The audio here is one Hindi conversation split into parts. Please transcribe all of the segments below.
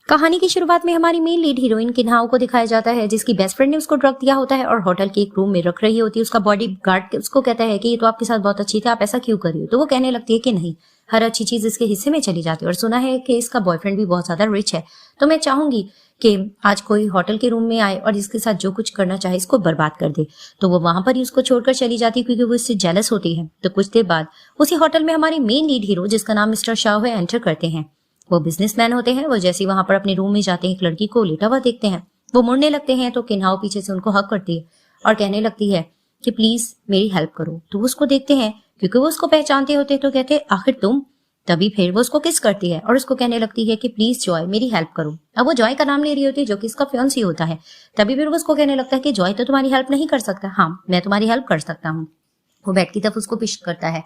कहानी की शुरुआत में हमारी मेन लीड हीरोइन किन्हाओ को दिखाया जाता है, जिसकी बेस्ट फ्रेंड ने उसको ड्रग दिया होता है और होटल के एक रूम में रख रही होती है। उसका बॉडी गार्ड उसको कहता है कि ये तो आपके साथ बहुत अच्छी थी, आप ऐसा क्यों कर रही हो। तो वो कहने लगती है कि नहीं, हर अच्छी चीज इसके हिस्से में चली जाती है और सुना है कि इसका बॉयफ्रेंड भी बहुत ज्यादा रिच है, तो मैं चाहूंगी कि आज कोई होटल के रूम में आए और इसके साथ जो कुछ करना चाहे इसको बर्बाद कर दे। तो वो वहां पर ही उसको छोड़कर चली जाती है क्योंकि वो इससे जेलस होती है। तो कुछ देर बाद उसी होटल में हमारी मेन लीड हीरो, जिसका नाम मिस्टर शाह है, एंटर करते हैं। वो बिजनेसमैन होते हैं। वो जैसे ही वहां पर अपने रूम में जाते हैं, एक लड़की को लेटा हुआ देखते हैं। वो मुड़ने लगते हैं तो किन्हाओ पीछे से उनको हक करती है और कहने लगती है कि प्लीज मेरी हेल्प करो। तो वो उसको देखते हैं, क्योंकि वो उसको पहचानते होते हैं, तो कहते हैं आखिर तुम। तभी फिर वो उसको किस करती है और उसको कहने लगती है कि प्लीज जॉय मेरी हेल्प करो। अब वो जॉय का नाम ले रही होती है, जो कि इसका फियांसी होता है। तभी फिर वो उसको कहने लगता है कि जॉय तो तुम्हारी हेल्प नहीं कर सकता, हाँ मैं तुम्हारी हेल्प कर सकता हूँ। वो बेड की तरफ उसको पिश करता है,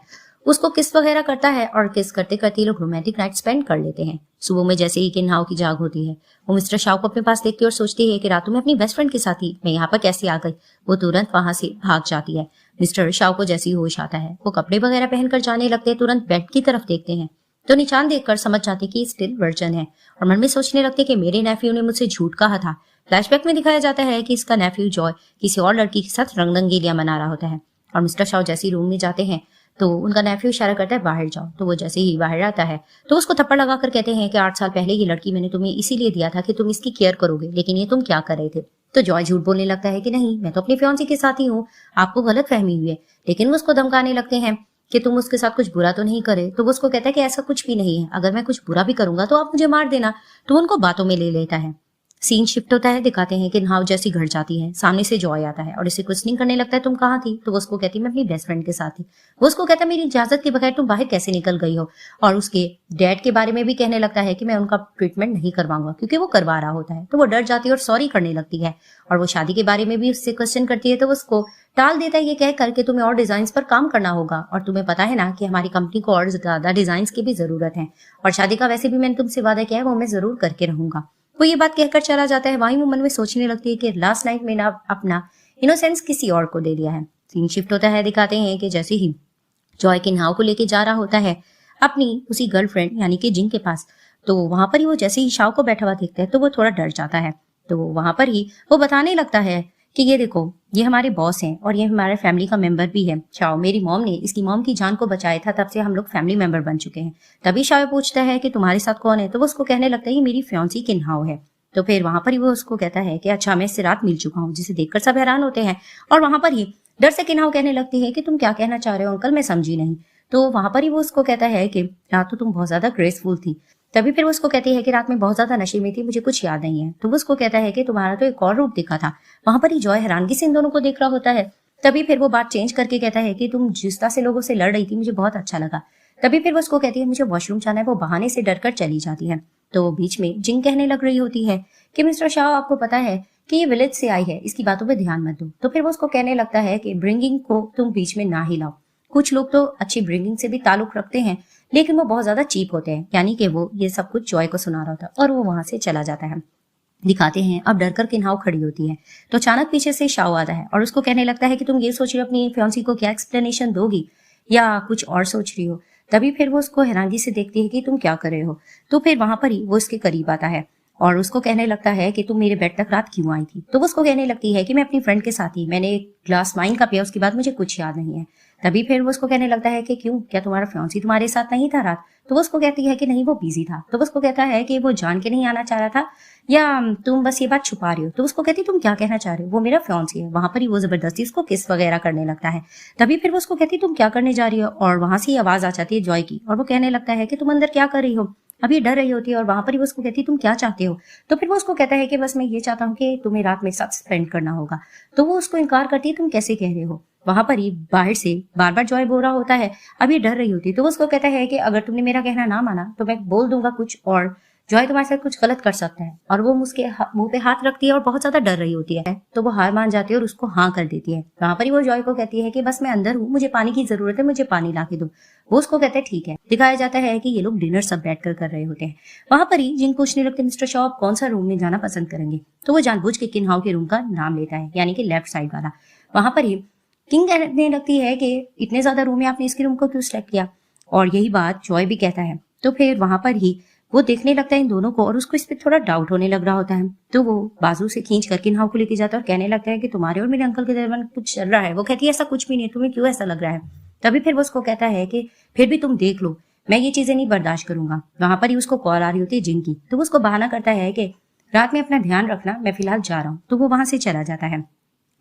उसको किस वगैरह करता है और किस करते करते लोग रोमांटिक नाइट स्पेंड कर लेते हैं। सुबह में जैसे ही किन्हाओ की जाग होती है, वो मिस्टर शाह को अपने पास देखती है और सोचती है कि रातों में अपनी बेस्ट फ्रेंड के साथ ही मैं यहाँ पर कैसे आ गई। वो तुरंत वहां से भाग जाती है। मिस्टर शाह को जैसे ही होश आता है, वो कपड़े वगैरह पहनकर जाने लगते हैं। तुरंत बेड की तरफ देखते हैं तो निशान देखकर समझ जाते कि स्टिल वर्जन है और मन में सोचने लगते कि मेरे नेफ्यू ने मुझसे झूठ कहा था। फ्लैशबैक में दिखाया जाता है कि इसका नेफ्यू जॉय किसी और लड़की के साथ रंगरंगेलियां मना रहा होता है। और मिस्टर शाह जैसे ही रूम में जाते हैं तो उनका नेफ्यू इशारा करता है बाहर जाओ। तो वो जैसे ही बाहर आता है तो उसको थप्पड़ लगाकर कहते हैं कि 8 साल पहले ये लड़की मैंने तुम्हें इसीलिए दिया था कि तुम इसकी केयर करोगे, लेकिन ये तुम क्या कर रहे थे। तो जॉय झूठ बोलने लगता है कि नहीं, मैं तो अपनी फियांसी के साथ ही हूँ, आपको गलत फहमी हुई है। लेकिन वो उसको धमकाने लगते हैं कि तुम उसके साथ कुछ बुरा तो नहीं करे। तो वो उसको कहता है कि ऐसा कुछ भी नहीं है, अगर मैं कुछ बुरा भी करूंगा तो आप मुझे मार देना। तो उनको बातों में ले लेता है। सीन शिफ्ट होता है, दिखाते हैं कि नाव जैसी घर जाती है, सामने से जॉय आता है और इसे क्वेश्चनिंग करने लगता है तुम कहाँ थी। तो वो उसको कहती है मैं अपनी बेस्ट फ्रेंड के साथ थी। वो उसको कहता है मेरी इजाजत के बगैर तुम बाहर कैसे निकल गई हो। और उसके डैड के बारे में भी कहने लगता है कि मैं उनका ट्रीटमेंट नहीं करवाऊंगा, क्योंकि वो करवा रहा होता है। तो वो डर जाती है और सॉरी करने लगती है। और वो शादी के बारे में भी उससे क्वेश्चन करती है तो वो उसको टाल देता है, ये कह करके तुम्हें और डिजाइन पर काम करना होगा और तुम्हें पता है ना कि हमारी कंपनी को और ज्यादा डिजाइन की भी जरूरत है और शादी का वैसे भी मैंने तुमसे वादा किया है वो मैं जरूर करके रहूंगा। वो ये बात कहकर चला जाता है। वहीं वो मन में सोचने लगती है कि लास्ट नाइट में ना अपना इनोसेंस किसी और को दे दिया है। सीन शिफ्ट होता है, दिखाते हैं कि जैसे ही जॉय किन्हाओ को लेके जा रहा होता है अपनी उसी गर्लफ्रेंड यानी कि जिन के पास, तो वहां पर ही वो जैसे ही शाव को बैठा हुआ देखता है तो वो थोड़ा डर जाता है। तो वहां पर ही वो बताने लगता है कि ये देखो, ये हमारे बॉस हैं और ये हमारे फैमिली का मेंबर भी है। शाओ, मेरी मॉम ने इसकी मॉम की जान को बचाया था, तब से हम लोग फैमिली मेंबर बन चुके हैं। तभी शाओ पूछता है कि तुम्हारे साथ कौन है। तो वो उसको कहने लगता है ये मेरी फियांसी किन्हाओ है। तो फिर वहां पर ही वो उसको कहता है कि अच्छा मैं इससे रात मिल चुका हूँ, जिसे देखकर सब हैरान होते हैं। और वहां पर ही डर से किन्हाओ कहने लगती है कि तुम क्या कहना चाह रहे हो अंकल, मैं समझी नहीं। तो वहां पर ही वो उसको कहता है कि रात तो तुम बहुत ज्यादा ग्रेसफुल थी। तभी फिर वो उसको कहती है कि रात में बहुत ज्यादा नशे में थी, मुझे कुछ याद नहीं है। तो वो उसको कहता है कि तुम्हारा तो एक और रूप दिखा था। वहां पर ही जॉय हैरानगी से इन दोनों को देख रहा होता है। तभी फिर वो बात चेंज करके कहता है कि तुम जिस तरह से लोगों से लड़ रही थी मुझे बहुत अच्छा लगा। तभी फिर वो उसको कहती है मुझे वॉशरूम जाना है। वो बहाने से डरकर चली जाती है। तो बीच में जिंग कहने लग रही होती है कि मिस्टर शाह, आपको पता है कि ये विलेज से आई है, इसकी बातों पे ध्यान मत दो। तो फिर वो उसको कहने लगता है कि ब्रिंगिंग को तुम बीच में ना ही लाओ। कुछ लोग तो अच्छी ब्रिंगिंग से भी ताल्लुक रखते हैं, लेकिन वो बहुत ज्यादा चीप होते हैं। यानी कि वो ये सब कुछ जॉय को सुना रहा था और वो वहां से चला जाता है। दिखाते हैं अब डरकर किन्हाओ खड़ी होती है तो अचानक पीछे से शाओ आता है और उसको कहने लगता है कि तुम ये सोच रही हो अपनी फियांसी को क्या एक्सप्लेनेशन दोगी या कुछ और सोच रही हो। तभी फिर वो उसको हैरानगी से देखती है कि तुम क्या कर रहे हो। तो फिर वहां पर ही वो उसके करीब आता है और उसको कहने लगता है कि तुम मेरे बेड तक रात क्यों आई थी। तो वो उसको कहने लगती है कि मैं अपनी फ्रेंड के साथ ही, मैंने एक ग्लास वाइन का पिया, उसके बाद मुझे कुछ याद नहीं है। तभी फिर वो उसको कहने लगता है कि क्यों, क्या तुम्हारा फियांसी तुम्हारे साथ नहीं था रात। तो वो उसको कहती है कि नहीं, वो बिजी था। तो वो उसको कहता है कि वो जान के नहीं आना चाह रहा था या तुम बस ये बात छुपा रही हो। तो उसको कहती तुम क्या कहना चाह रहे हो, वो मेरा फियांसी है। वहां पर ही वो जबरदस्ती उसको किस वगैरह करने लगता है। तभी फिर वो उसको कहती तुम क्या करने जा रही हो। और वहां से ही आवाज आ जाती है जॉय की और वो कहने लगता है कि तुम अंदर क्या कर रही हो। अभी डर रही होती है और वहां पर ही वो उसको कहती तुम क्या चाहते हो। तो फिर वो उसको कहता है कि बस मैं ये चाहता हूँ कि तुम्हें रात में साथ स्पेंड करना होगा। तो वो उसको इनकार करती है तुम कैसे कह रहे हो। वहां पर ही बाहर से बार बार जॉय बोल रहा होता है, अभी डर रही होती। तो वो उसको कहता है कि अगर तुमने मेरा कहना ना माना तो मैं बोल दूंगा कुछ और जॉय तुम्हारे साथ कुछ गलत कर सकता है। और वो उसके मुंह पे हाथ रखती है और बहुत ज्यादा डर रही होती है। तो वो हार मान जाती है और उसको हाँ कर देती है। वहां पर ही वो जॉय को कहती है कि बस मैं अंदर हूँ, मुझे पानी की जरूरत है, मुझे पानी ला के दो। वो उसको कहता है ठीक है। दिखाया जाता है कि ये लोग डिनर सब बैठकर कर रहे होते हैं। वहां पर ही जिन पूछने लगते मिस्टर शॉ आप कौन सा रूम में जाना पसंद करेंगे। तो वो जानबूझ के किन्हाओ के रूम का नाम लेता है, यानी कि लेफ्ट साइड वाला। वहां पर ही किंग कहने लगती है कि इतने ज्यादा रूम है, आपने इसके रूम को क्यों सिलेक्ट किया। और यही बात जॉय भी कहता है। तो फिर वहां पर ही वो देखने लगता है इन दोनों को और उसको इस पे थोड़ा डाउट होने लग रहा होता है। तो वो बाजू से खींच कर किन्हाओ को लेके जाता है और कहने लगता है कि तुम्हारे और मेरे अंकल के दरमियान कुछ चल रहा है। वो कहती है ऐसा कुछ भी नहीं, तुम्हें क्यों ऐसा लग रहा है? तभी फिर वो उसको कहता है कि फिर भी तुम देख लो, मैं ये चीजें नहीं बर्दाश्त करूंगा। वहां पर ही उसको कॉल आ रही होती है जिन की। तो वो उसको बहाना करता है कि रात में अपना ध्यान रखना, मैं फिलहाल जा रहा हूँ। तो वो वहां से चला जाता है।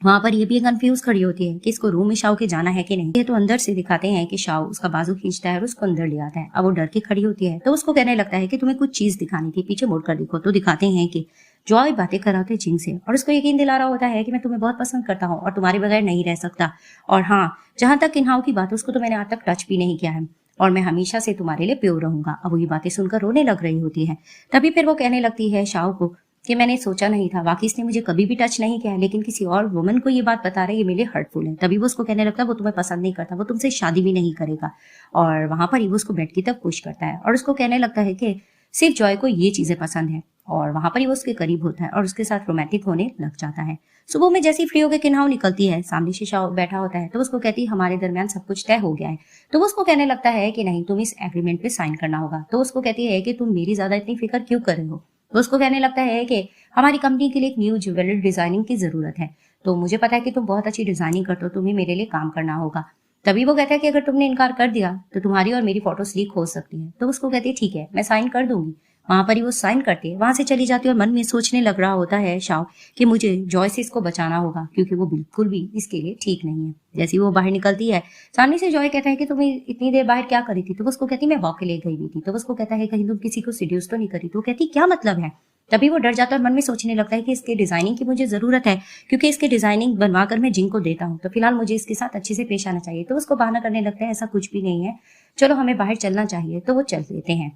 वहां पर ये भी कंफ्यूज खड़ी होती है कि इसको रूम में शाओ के जाना है कि नहीं। ये तो अंदर से दिखाते हैं कि शाओ उसका बाजू खींचता है और उसको अंदर ले आता है। अब वो डर के खड़ी होती है तो उसको कहने लगता है कि तुम्हें कुछ चीज दिखानी थी, पीछे मुड़कर देखो। तो दिखाते हैं कि जॉय बातें कर रहा होता है जिंग से और उसको यकीन दिला रहा होता है कि मैं तुम्हें बहुत पसंद करता हूँ और तुम्हारे बगैर नहीं रह सकता। और हाँ, जहां तक किन्हाओ की बात है उसको तो मैंने आज तक टच भी नहीं किया है और मैं हमेशा से तुम्हारे लिए प्योर रहूंगा। अब वो ये बातें सुनकर रोने लग रही होती है। तभी फिर वो कहने लगती है शाओ को कि मैंने सोचा नहीं था, वाकई इसने मुझे कभी भी टच नहीं किया है, लेकिन किसी और वुमन को ये बात बता रहा है, ये मेरे लिए हर्टफुल है। तभी वो उसको कहने लगता है वो तुम्हें पसंद नहीं करता, वो तुमसे शादी भी नहीं करेगा। और वहां पर ही वो उसको बेड की तरफ पुश करता है और उसको कहने लगता है कि सिर्फ जॉय को ये चीजें पसंद है। और वहां पर ही वो उसके करीब होता है और उसके साथ रोमांटिक होने लग जाता है। सुबह में जैसी फ्री होकर किन्हाओ निकलती है, सामने से शाओ बैठा होता है। तो उसको कहती है हमारे दरमियान सब कुछ तय हो गया है। तो वो उसको कहने लगता है कि नहीं, तुम इस एग्रीमेंट पे साइन करना होगा। तो उसको कहती है कि तुम मेरी ज्यादा इतनी फिक्र क्यों कर रहे हो? तो उसको कहने लगता है कि हमारी कंपनी के लिए एक न्यू ज्वेलरी डिजाइनिंग की जरूरत है, तो मुझे पता है कि तुम बहुत अच्छी डिजाइनिंग करते हो, तुम्हें मेरे लिए काम करना होगा। तभी वो कहता है कि अगर तुमने इनकार कर दिया तो तुम्हारी और मेरी फोटोज लीक हो सकती है। तो उसको कहती है ठीक है, मैं साइन कर दूंगी। वहां पर ही वो साइन करती है, वहां से चली जाती है और मन में सोचने लग रहा होता है शाओ कि मुझे जॉय से इसको बचाना होगा क्योंकि वो बिल्कुल भी इसके लिए ठीक नहीं है। जैसे ही वो बाहर निकलती है, सामने से जॉय कहता है कि तुम्हें इतनी देर बाहर क्या करी थी? तो वो उसको कहती मैं वॉक के लिए गई हुई थी। तो वो उसको कहता है कहीं तुम किसी को सीड्यूस तो नहीं करी? तो कहती क्या मतलब है? तभी वो डर जाता है और मन में सोचने लगता है कि इसके डिजाइनिंग की मुझे जरूरत है क्योंकि इसके डिजाइनिंग बनवाकर मैं जिंग को देता हूँ, तो फिलहाल मुझे इसके साथ अच्छे से पेश आना चाहिए। तो उसको बहाना करने लगता है ऐसा कुछ भी नहीं है, चलो हमें बाहर चलना चाहिए। तो वो चल देते हैं।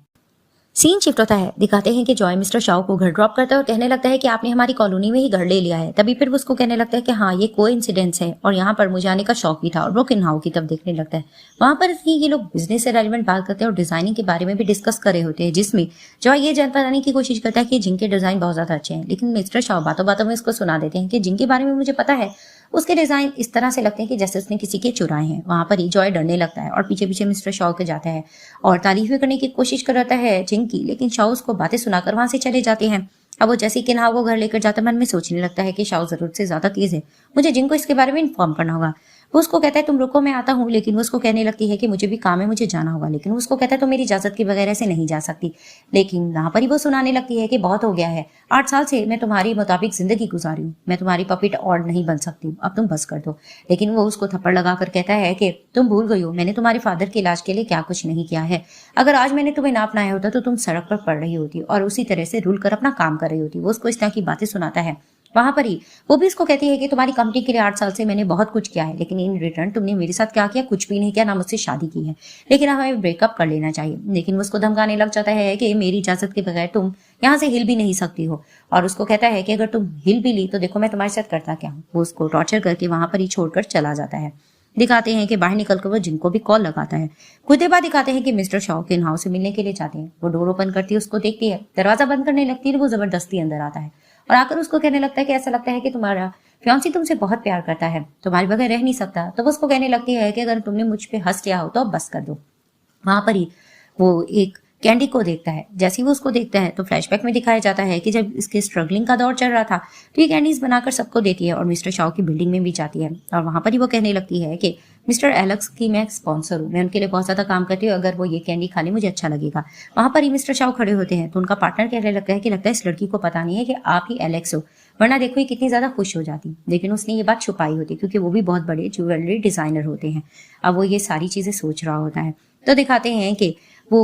सीन शिफ्ट होता है, दिखाते हैं कि जॉय मिस्टर शाओ को घर ड्रॉप करता है और कहने लगता है कि आपने हमारी कॉलोनी में ही घर ले लिया है। तभी फिर वो उसको कहने लगता है कि हाँ, ये कोइंसिडेंस है और यहाँ पर मुझे आने का शौक भी था। और वो किन्हाओ की तरफ देखने लगता है। वहां पर ही ये लोग बिजनेस से रेलिवेंट बात करते हैं और डिजाइनिंग के बारे में भी डिस्कस कर रहे होते हैं, जिसमें जॉय ये जान पाने की कोशिश करता है कि जिनके डिजाइन बहुत ज्यादा अच्छे हैं, लेकिन मिस्टर शाओ बातों बातों में इसको सुना देते हैं कि जिनके बारे में मुझे पता है उसके डिजाइन इस तरह से लगते हैं कि जैसे उसने किसी के चुराए हैं। वहां पर ही जॉय डरने लगता है और पीछे पीछे मिस्टर शाओ के जाता है और तारीफें करने की कोशिश करता है जिंग की, लेकिन शाओ उसको बातें सुनाकर वहां से चले जाते हैं। अब वो जैसे किन्हाओ को घर लेकर जाता मन में सोचने लगता है कि शाओ जरूरत से ज्यादा तेज है, मुझे जिंग को इसके बारे में इन्फॉर्म करना होगा। वो उसको कहता है तुम रुको, मैं आता हूँ, लेकिन वो उसको कहने लगती है कि मुझे भी काम है, मुझे जाना होगा। लेकिन वो उसको कहता है तो मेरी इजाजत के बगैर ऐसे नहीं जा सकती। लेकिन वहां पर ही वो सुनाने लगती है कि बहुत हो गया है, 8 साल से मैं तुम्हारी मुताबिक जिंदगी गुजारी हूँ, मैं तुम्हारी पपिट और नहीं बन सकती हूँ, अब तुम बस कर दो। लेकिन वो उसको थप्पड़ लगाकर कहता है कि तुम भूल गई हो मैंने तुम्हारे फादर के इलाज के लिए क्या कुछ नहीं किया है। अगर आज मैंने तुम्हें ना अपनाया होता तो तुम सड़क पर पड़ रही होती और उसी तरह से रुल कर अपना काम कर रही होती। वो उसको इस तरह की बातें सुनाता है। वहां पर ही वो भी इसको कहती है कि तुम्हारी कंपनी के लिए 8 साल से मैंने बहुत कुछ किया है, लेकिन इन रिटर्न तुमने मेरे साथ क्या किया? कुछ भी नहीं किया, ना मुझसे शादी की है, लेकिन हमें ब्रेकअप कर लेना चाहिए। लेकिन वो उसको धमकाने लग जाता है कि मेरी इजाजत के बगैर तुम यहाँ से हिल भी नहीं सकती हो। और उसको कहता है कि अगर तुम हिल भी ली तो देखो मैं तुम्हारे साथ करता क्या हूँ। वो उसको टॉर्चर करके वहां पर ही छोड़कर चला जाता है। दिखाते हैं कि बाहर निकलकर वो जिनको भी कॉल लगाता है। कुछ देर बाद दिखाते हैं कि मिस्टर शाओ किन्हाओ से मिलने के लिए जाते हैं। वो डोर ओपन करती है, उसको देखती है, दरवाजा बंद करने लगती है, वो जबरदस्ती अंदर आता है और आकर उसको कहने लगता है कि ऐसा लगता है कि तुम्हारा फियांसी तुमसे बहुत प्यार करता है, तुम्हारे बगैर रह नहीं सकता। तो वो उसको कहने लगती है कि अगर तुमने मुझ पे हंस लिया हो तो अब बस कर दो। वहां पर ही वो एक कैंडी को देखता है। जैसे ही वो उसको देखता है तो फ्लैशबैक में दिखाया जाता है कि जब इसके स्ट्रगलिंग का दौर चल रहा था तो ये कैंडीज बनाकर सबको देती है और मिस्टर शाओ की बिल्डिंग में भी जाती है। और वहां पर ही वो कहने लगती है कि मिस्टर एलेक्स की मैं स्पॉन्सर हूँ, मैं उनके लिए बहुत ज्यादा काम करती हूँ, अगर वो ये कैंडी खा ले मुझे अच्छा लगेगा। वहां पर ही मिस्टर शाओ खड़े होते हैं तो उनका पार्टनर कहने लगता है कि लगता है इस लड़की को पता नहीं है कि आप ही एलेक्स हो, वरना देखो ये कितनी ज्यादा खुश हो जाती। लेकिन उसने ये बात छुपाई होती क्योंकि वो भी बहुत बड़े ज्वेलरी डिजाइनर होते हैं। अब वो ये सारी चीजें सोच रहा होता है। तो दिखाते हैं कि वो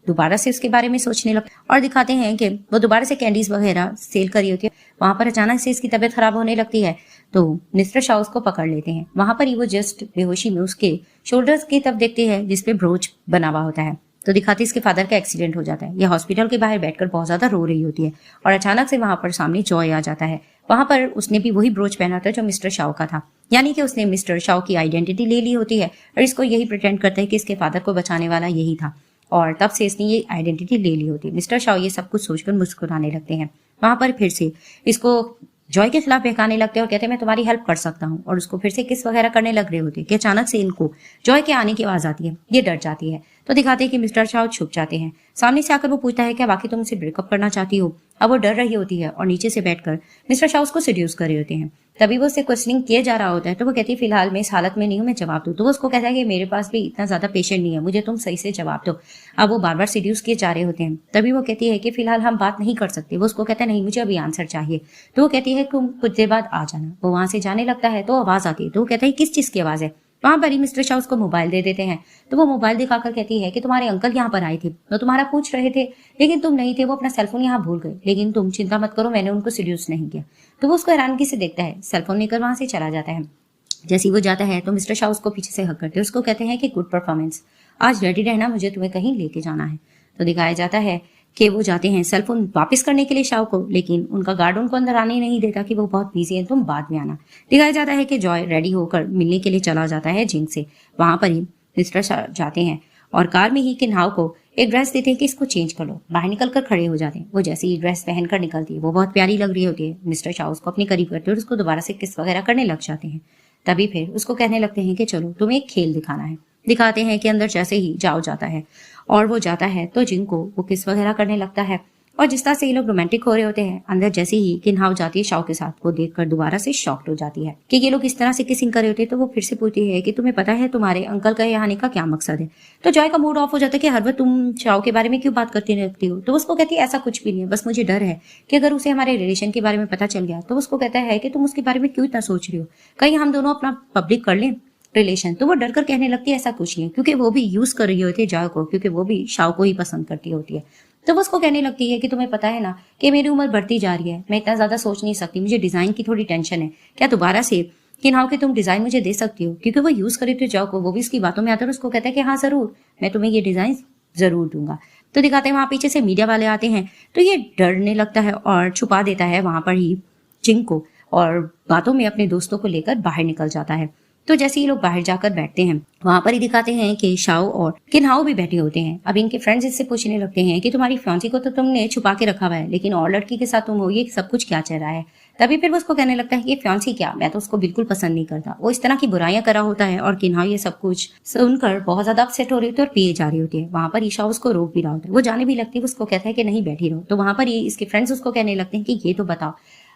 दोबारा से उसके बारे में सोचने लग और दिखाते हैं कि वो दोबारा से कैंडीज वगैरह सेल करी होती है। वहां पर अचानक से इसकी तबीयत खराब होने लगती है तो मिस्टर शाओ उसको पकड़ लेते हैं। वहां पर ही वो जस्ट बेहोशी में उसके शोल्डर्स की तरफ देखते हैं जिसपे ब्रोच बना हुआ होता है। तो दिखाते इसके फादर का एक्सीडेंट हो जाता है। यह हॉस्पिटल के बाहर बैठकर बहुत ज्यादा रो रही होती है और अचानक से वहां पर सामने जॉय आ जाता है। वहां पर उसने भी वही ब्रोच पहना था जो मिस्टर शाओ का था, यानी कि उसने मिस्टर शाओ की आइडेंटिटी ले ली होती है और इसको यही प्रिटेंड करता है कि इसके फादर को बचाने वाला यही था और तब से इसने ये आइडेंटिटी ले ली होती है। मिस्टर शाओ ये सब कुछ सोचकर मुस्कुराने लगते हैं। वहां पर फिर से इसको जॉय के खिलाफ बहकाने लगते हैं और कहते हैं मैं तुम्हारी हेल्प कर सकता हूँ, और उसको फिर से किस वगैरह करने लग रहे होते कि अचानक से इनको जॉय के आने की आवाज आती है। ये डर जाती है तो दिखाते हैं कि मिस्टर शाओ छुप जाते हैं। सामने से आकर वो पूछता है क्या वाकई तुम उसे ब्रेकअप करना चाहती हो। अब वो डर रही होती है और नीचे से बैठकर मिस्टर शाओ उसको सिड्यूस कर रहे होते हैं। तभी वो उससे क्वेश्चनिंग किए जा रहा होता है तो वो कहती है फिलहाल मैं इस हालत में नहीं हूँ, मैं जवाब दूँ। तो वो उसको कहता है कि मेरे पास भी इतना ज्यादा पेशेंट नहीं है, मुझे तुम सही से जवाब दो। अब वो बार बार सिड्यूस किए जा रहे होते हैं। तभी वो कहती है कि फिलहाल हम बात नहीं कर सकते। वो उसको कहता है नहीं मुझे अभी आंसर चाहिए। तो वो कहती है तुम कुछ देर बाद आ जाना। वो वहां से जाने लगता है तो आवाज आती है तो वो कहता है किस चीज की आवाज है। वहां पर ही मिस्टर शाह उसको मोबाइल दे देते हैं। तो वो मोबाइल दिखाकर कहती है कि तुम्हारे अंकल यहाँ पर आए थे, वो तुम्हारा पूछ रहे थे लेकिन तुम नहीं थे, वो अपना सेलफोन यहाँ भूल गए, लेकिन तुम चिंता मत करो मैंने उनको सिड्यूस नहीं किया। तो वो उसको हैरानगी से देखता है, सेलफोन लेकर वहां से चला जाता है। जैसे ही वो जाता है तो मिस्टर शाह उसको पीछे से हक करते हैं, उसको कहते हैं कि गुड परफॉर्मेंस, आज रेडी रहना, मुझे तुम्हें कहीं लेके जाना है। तो दिखाया जाता है कि वो जाते हैं सेलफोन वापस करने के लिए शाह को, लेकिन उनका गार्ड उनको अंदर आने नहीं देता कि वो बहुत बिजी है, तुम बाद में आना। दिखाया जाता है कि जॉय रेडी होकर मिलने के लिए चला जाता है जिंग से। वहां पर ही मिस्टर शाह जाते हैं और कार में ही किन्हाओ को एक ड्रेस देते हैं कि इसको चेंज कर लो। बाहर निकलकर खड़े हो जाते हैं। वो जैसे ही ड्रेस पहनकर निकलती है वो बहुत प्यारी लग रही होती है। मिस्टर शाह उसको अपने करीब करते हैं और उसको दोबारा से किस वगैरह करने लग जाते हैं। तभी फिर उसको कहने लगते हैं कि चलो तुम्हें एक खेल दिखाना है। दिखाते हैं कि अंदर जैसे ही जाओ जाता है और वो जाता है तो जिंग को वो किस वगैरह करने लगता है। और जिस तरह से ये लोग रोमांटिक हो रहे होते हैं, अंदर जैसे ही किन्हाओ जाती है शाओ के साथ, वो देखकर दोबारा से शॉक्ड हो जाती है कि ये लोग इस तरह से किसिंग कर रहे होते हैं। तो वो फिर से पूछती है कि तुम्हें पता है तुम्हारे अंकल का यहाँ आने का क्या मकसद है। तो जॉय का मूड ऑफ हो जाता है कि हर वक्त तुम शाओ के बारे में क्यों बात करती रहती हो। तो उसको कहती है ऐसा कुछ भी नहीं है, बस मुझे डर है कि अगर उसे हमारे रिलेशन के बारे में पता चल गया। तो उसको कहता है कि तुम उसके बारे में क्यों इतना सोच रही हो, कहीं हम दोनों अपना पब्लिक कर लें रिलेशन। तो वो डर कर कहने लगती है ऐसा कुछ नहीं है, क्योंकि वो भी यूज कर रही होती है जॉय को, क्योंकि वो भी शाओ को ही पसंद करती होती है। तो वो उसको कहने लगती है कि तुम्हें पता है ना कि मेरी उम्र बढ़ती जा रही है, मैं इतना ज्यादा सोच नहीं सकती, मुझे डिजाइन की थोड़ी टेंशन है, क्या दोबारा से किन्हाओ के तुम डिजाइन मुझे दे सकती हो। क्योंकि वो यूज करे थे जॉय को, वो भी इसकी बातों में आता है। उसको कहता है कि हाँ जरूर, मैं तुम्हें ये डिजाइन जरूर दूंगा। तो दिखाते हैं वहां पीछे से मीडिया वाले आते हैं तो ये डरने लगता है और छुपा देता है वहां पर ही जिंग को, और बातों में अपने दोस्तों को लेकर बाहर निकल जाता है। तो जैसे ये लोग बाहर जाकर बैठते हैं वहां पर ही दिखाते हैं कि शाओ और किन्हाओ भी बैठे होते हैं। अब इनके फ्रेंड्स इससे पूछने लगते हैं कि तुम्हारी फ्यांसी को तो तुमने छुपा के रखा हुआ है, लेकिन और लड़की के साथ तुम हो, ये सब कुछ क्या चल रहा है। तभी फिर वो उसको कहने लगता है कि फ्यांसी क्या, मैं तो उसको बिल्कुल पसंद नहीं करता, वो इस तरह की बुराइयां करा होता है। और किन्हाओ ये सब कुछ सुनकर बहुत ज्यादा अपसेट हो रही होती है और पिए जा रही होती है। वहां पर ईशा उसको रोक भी रहा होता है, वो जाने भी लगती है, उसको कहता है कि नहीं बैठी रहो। तो वहां पर ही इसके फ्रेंड्स उसको कहने लगते हैं कि ये तो बताओ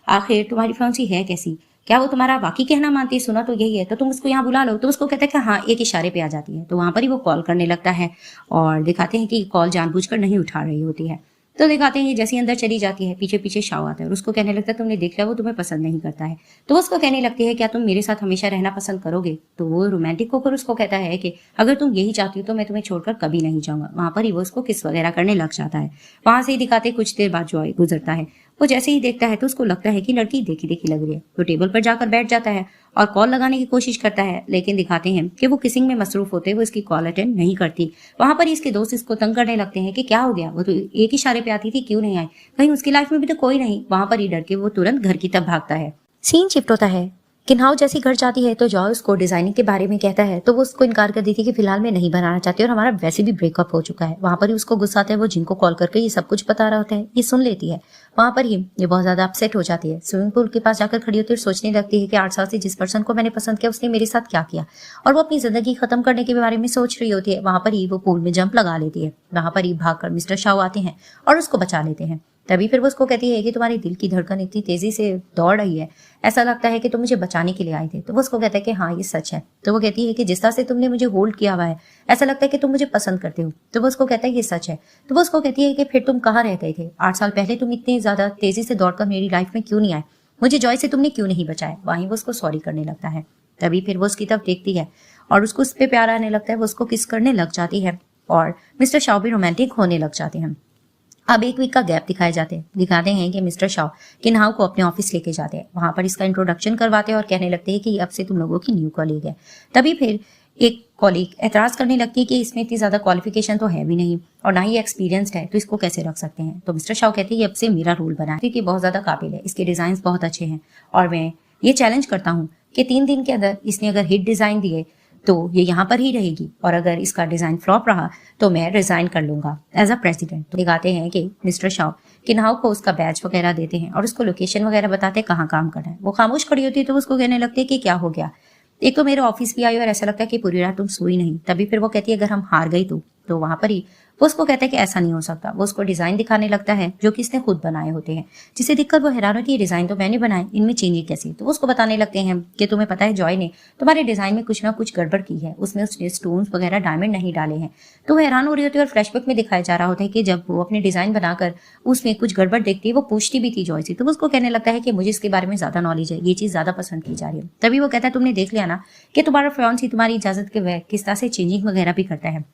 आखिर तुम्हारी फ्यांसी है कैसी, क्या वो तुम्हारा वाकई कहना मानती है, सुना तो यही है, तो तुम उसको यहाँ बुला लो। तो उसको कहता है कि हाँ, एक इशारे पे आ जाती है। तो वहां पर ही वो कॉल करने लगता है और दिखाते हैं कि कॉल जानबूझकर नहीं उठा रही होती है। तो दिखाते हैं जैसे ही अंदर चली जाती है पीछे पीछे शाओ आता है और उसको कहने लगता है तुमने देख लिया वो तुम्हें पसंद नहीं करता है। तो वो उसको कहने लगती है क्या तुम मेरे साथ हमेशा रहना पसंद करोगे। तो वो रोमांटिक होकर उसको कहता है कि अगर तुम यही चाहती हो तो मैं तुम्हें छोड़कर कभी नहीं जाऊंगा। वहां पर ही वो उसको किस वगैरह करने लग जाता है। वहां से ही दिखाते कुछ देर बाद जॉय गुजरता है। वो जैसे ही देखता है तो उसको लगता है कि लड़की देखी देखी लग रही है। वो टेबल पर जाकर बैठ जाता है और कॉल लगाने की कोशिश करता है, लेकिन दिखाते हैं कि वो किसिंग में मसरूफ होते वो इसकी कॉल अटेंड नहीं करती। वहां पर इसके दोस्त इसको तंग करने लगते हैं कि क्या हो गया, वो तो एक इशारे पे आती थी, क्यों नहीं आई, कहीं उसकी लाइफ में भी तो कोई नहीं। वहां पर ही डर के वो तुरंत घर की तरफ भागता है। सीन शिफ्ट होता है, किन्हाओ जैसी घर जाती है तो जॉय उसको डिजाइनिंग के बारे में कहता है। तो वो उसको इनकार कर देती है कि फिलहाल मैं नहीं बनाना चाहती और हमारा वैसे भी ब्रेकअप हो चुका है। वहां पर ही उसको गुस्सा आता है, वो जिनको कॉल करके ये सब कुछ बता रहा होता है, ये सुन लेती है। वहां पर ही ये बहुत ज्यादा अपसेट हो जाती है, स्विमिंग पूल के पास जाकर खड़ी होती है और सोचने लगती है कि 8 साल से जिस पर्सन को मैंने पसंद किया उसने मेरे साथ क्या किया, और वो अपनी जिंदगी खत्म करने के बारे में सोच रही होती है। वहां पर ही वो पूल में जंप लगा लेती है। वहां पर ही भागकर मिस्टर शाओ आते हैं और उसको बचा लेते हैं। तभी फिर वो उसको कहती है कि तुम्हारी दिल की धड़कन इतनी तेजी से दौड़ रही है, ऐसा लगता है कि तुम मुझे बचाने के लिए आए थे। तो वो उसको कहता है कि हाँ ये सच है। तो वो कहती है कि जिस तरह से तुमने मुझे होल्ड किया हुआ है ऐसा लगता है कि तुम मुझे पसंद करते हो। तो वो उसको कहता है ये सच है। तो वो उसको कहती है कि फिर तुम कहाँ रह गए थे 8 साल पहले, तुम इतनी ज्यादा तेजी से दौड़कर मेरी लाइफ में क्यों नहीं आए, मुझे जॉय से तुमने क्यों नहीं बचाया। वहीं वो उसको सॉरी करने लगता है। तभी फिर वो उसकी तरफ देखती है और उसको उस पर प्यार आने लगता है, वो उसको किस करने लग जाती है और मिस्टर शाओ भी रोमांटिक होने लग जाते हैं। अब एक वीक का गैप दिखाते हैं कि मिस्टर शाओ किन्हाओ को अपने ऑफिस लेके जाते हैं। वहां पर इसका इंट्रोडक्शन करवाते हैं और कहने लगते हैं कि अब से तुम लोगों की न्यू कॉलीग है। तभी फिर एक कॉलीग एतराज करने लगती है कि इसमें इतनी ज्यादा क्वालिफिकेशन तो है भी नहीं और ना ही एक्सपीरियंस्ड है, तो इसको कैसे रख सकते हैं। तो मिस्टर शाओ कहते हैं अब से मेरा रोल बना है, क्योंकि बहुत ज्यादा काबिल है, इसके डिजाइन बहुत अच्छे हैं और मैं ये चैलेंज करता हूँ कि 3 दिन के अंदर इसने अगर हिट डिजाइन दिए तो ये यहाँ पर ही रहेगी और अगर इसका डिजाइन फ्लॉप रहा तो मैं रिजाइन कर लूंगा एज अ प्रेसिडेंट। तो दिखाते हैं कि मिस्टर शाओ किन्हाओ को उसका बैच वगैरह देते हैं और उसको लोकेशन वगैरह बताते हैं कहाँ काम करना है। वो खामोश खड़ी होती है तो उसको कहने लगती है कि क्या हो गया, एक तो मेरे ऑफिस भी आई और ऐसा लगता है कि पूरी रात तुम सोई नहीं। तभी फिर वो कहती है अगर हम हार गई तो वहां पर ही वो उसको कहता है कि ऐसा नहीं हो सकता। वो उसको डिजाइन दिखाने लगता है जो कि इसने खुद बनाए होते हैं, जिसे देखकर वो हैरान होती है डिजाइन तो मैंने बनाए, इनमें चेंजिंग कैसे। तो उसको बताने लगते हैं कि तुम्हें पता है जॉय ने तुम्हारे डिजाइन में कुछ ना कुछ गड़बड़ की है, उसमें उसने स्टोन्स वगैरह डायमंड नहीं डाले हैं। तो वो हैरान हो रही होती है और फ्लैशबैक में दिखाया जा रहा होता है कि जब वो अपने डिजाइन बनाकर उसमें कुछ गड़बड़ देखती है वो पूछती भी थी जॉय से। तो वो उसको कहने लगता है कि मुझे इसके बारे में ज्यादा नॉलेज है, ये चीज ज्यादा पसंद की जा रही है। तभी वो कहता है तुमने देख लिया ना कि तुम्हारा फियांसी तुम्हारी इजाजत के किस तरह से चेंजिंग वगैरह भी करता है,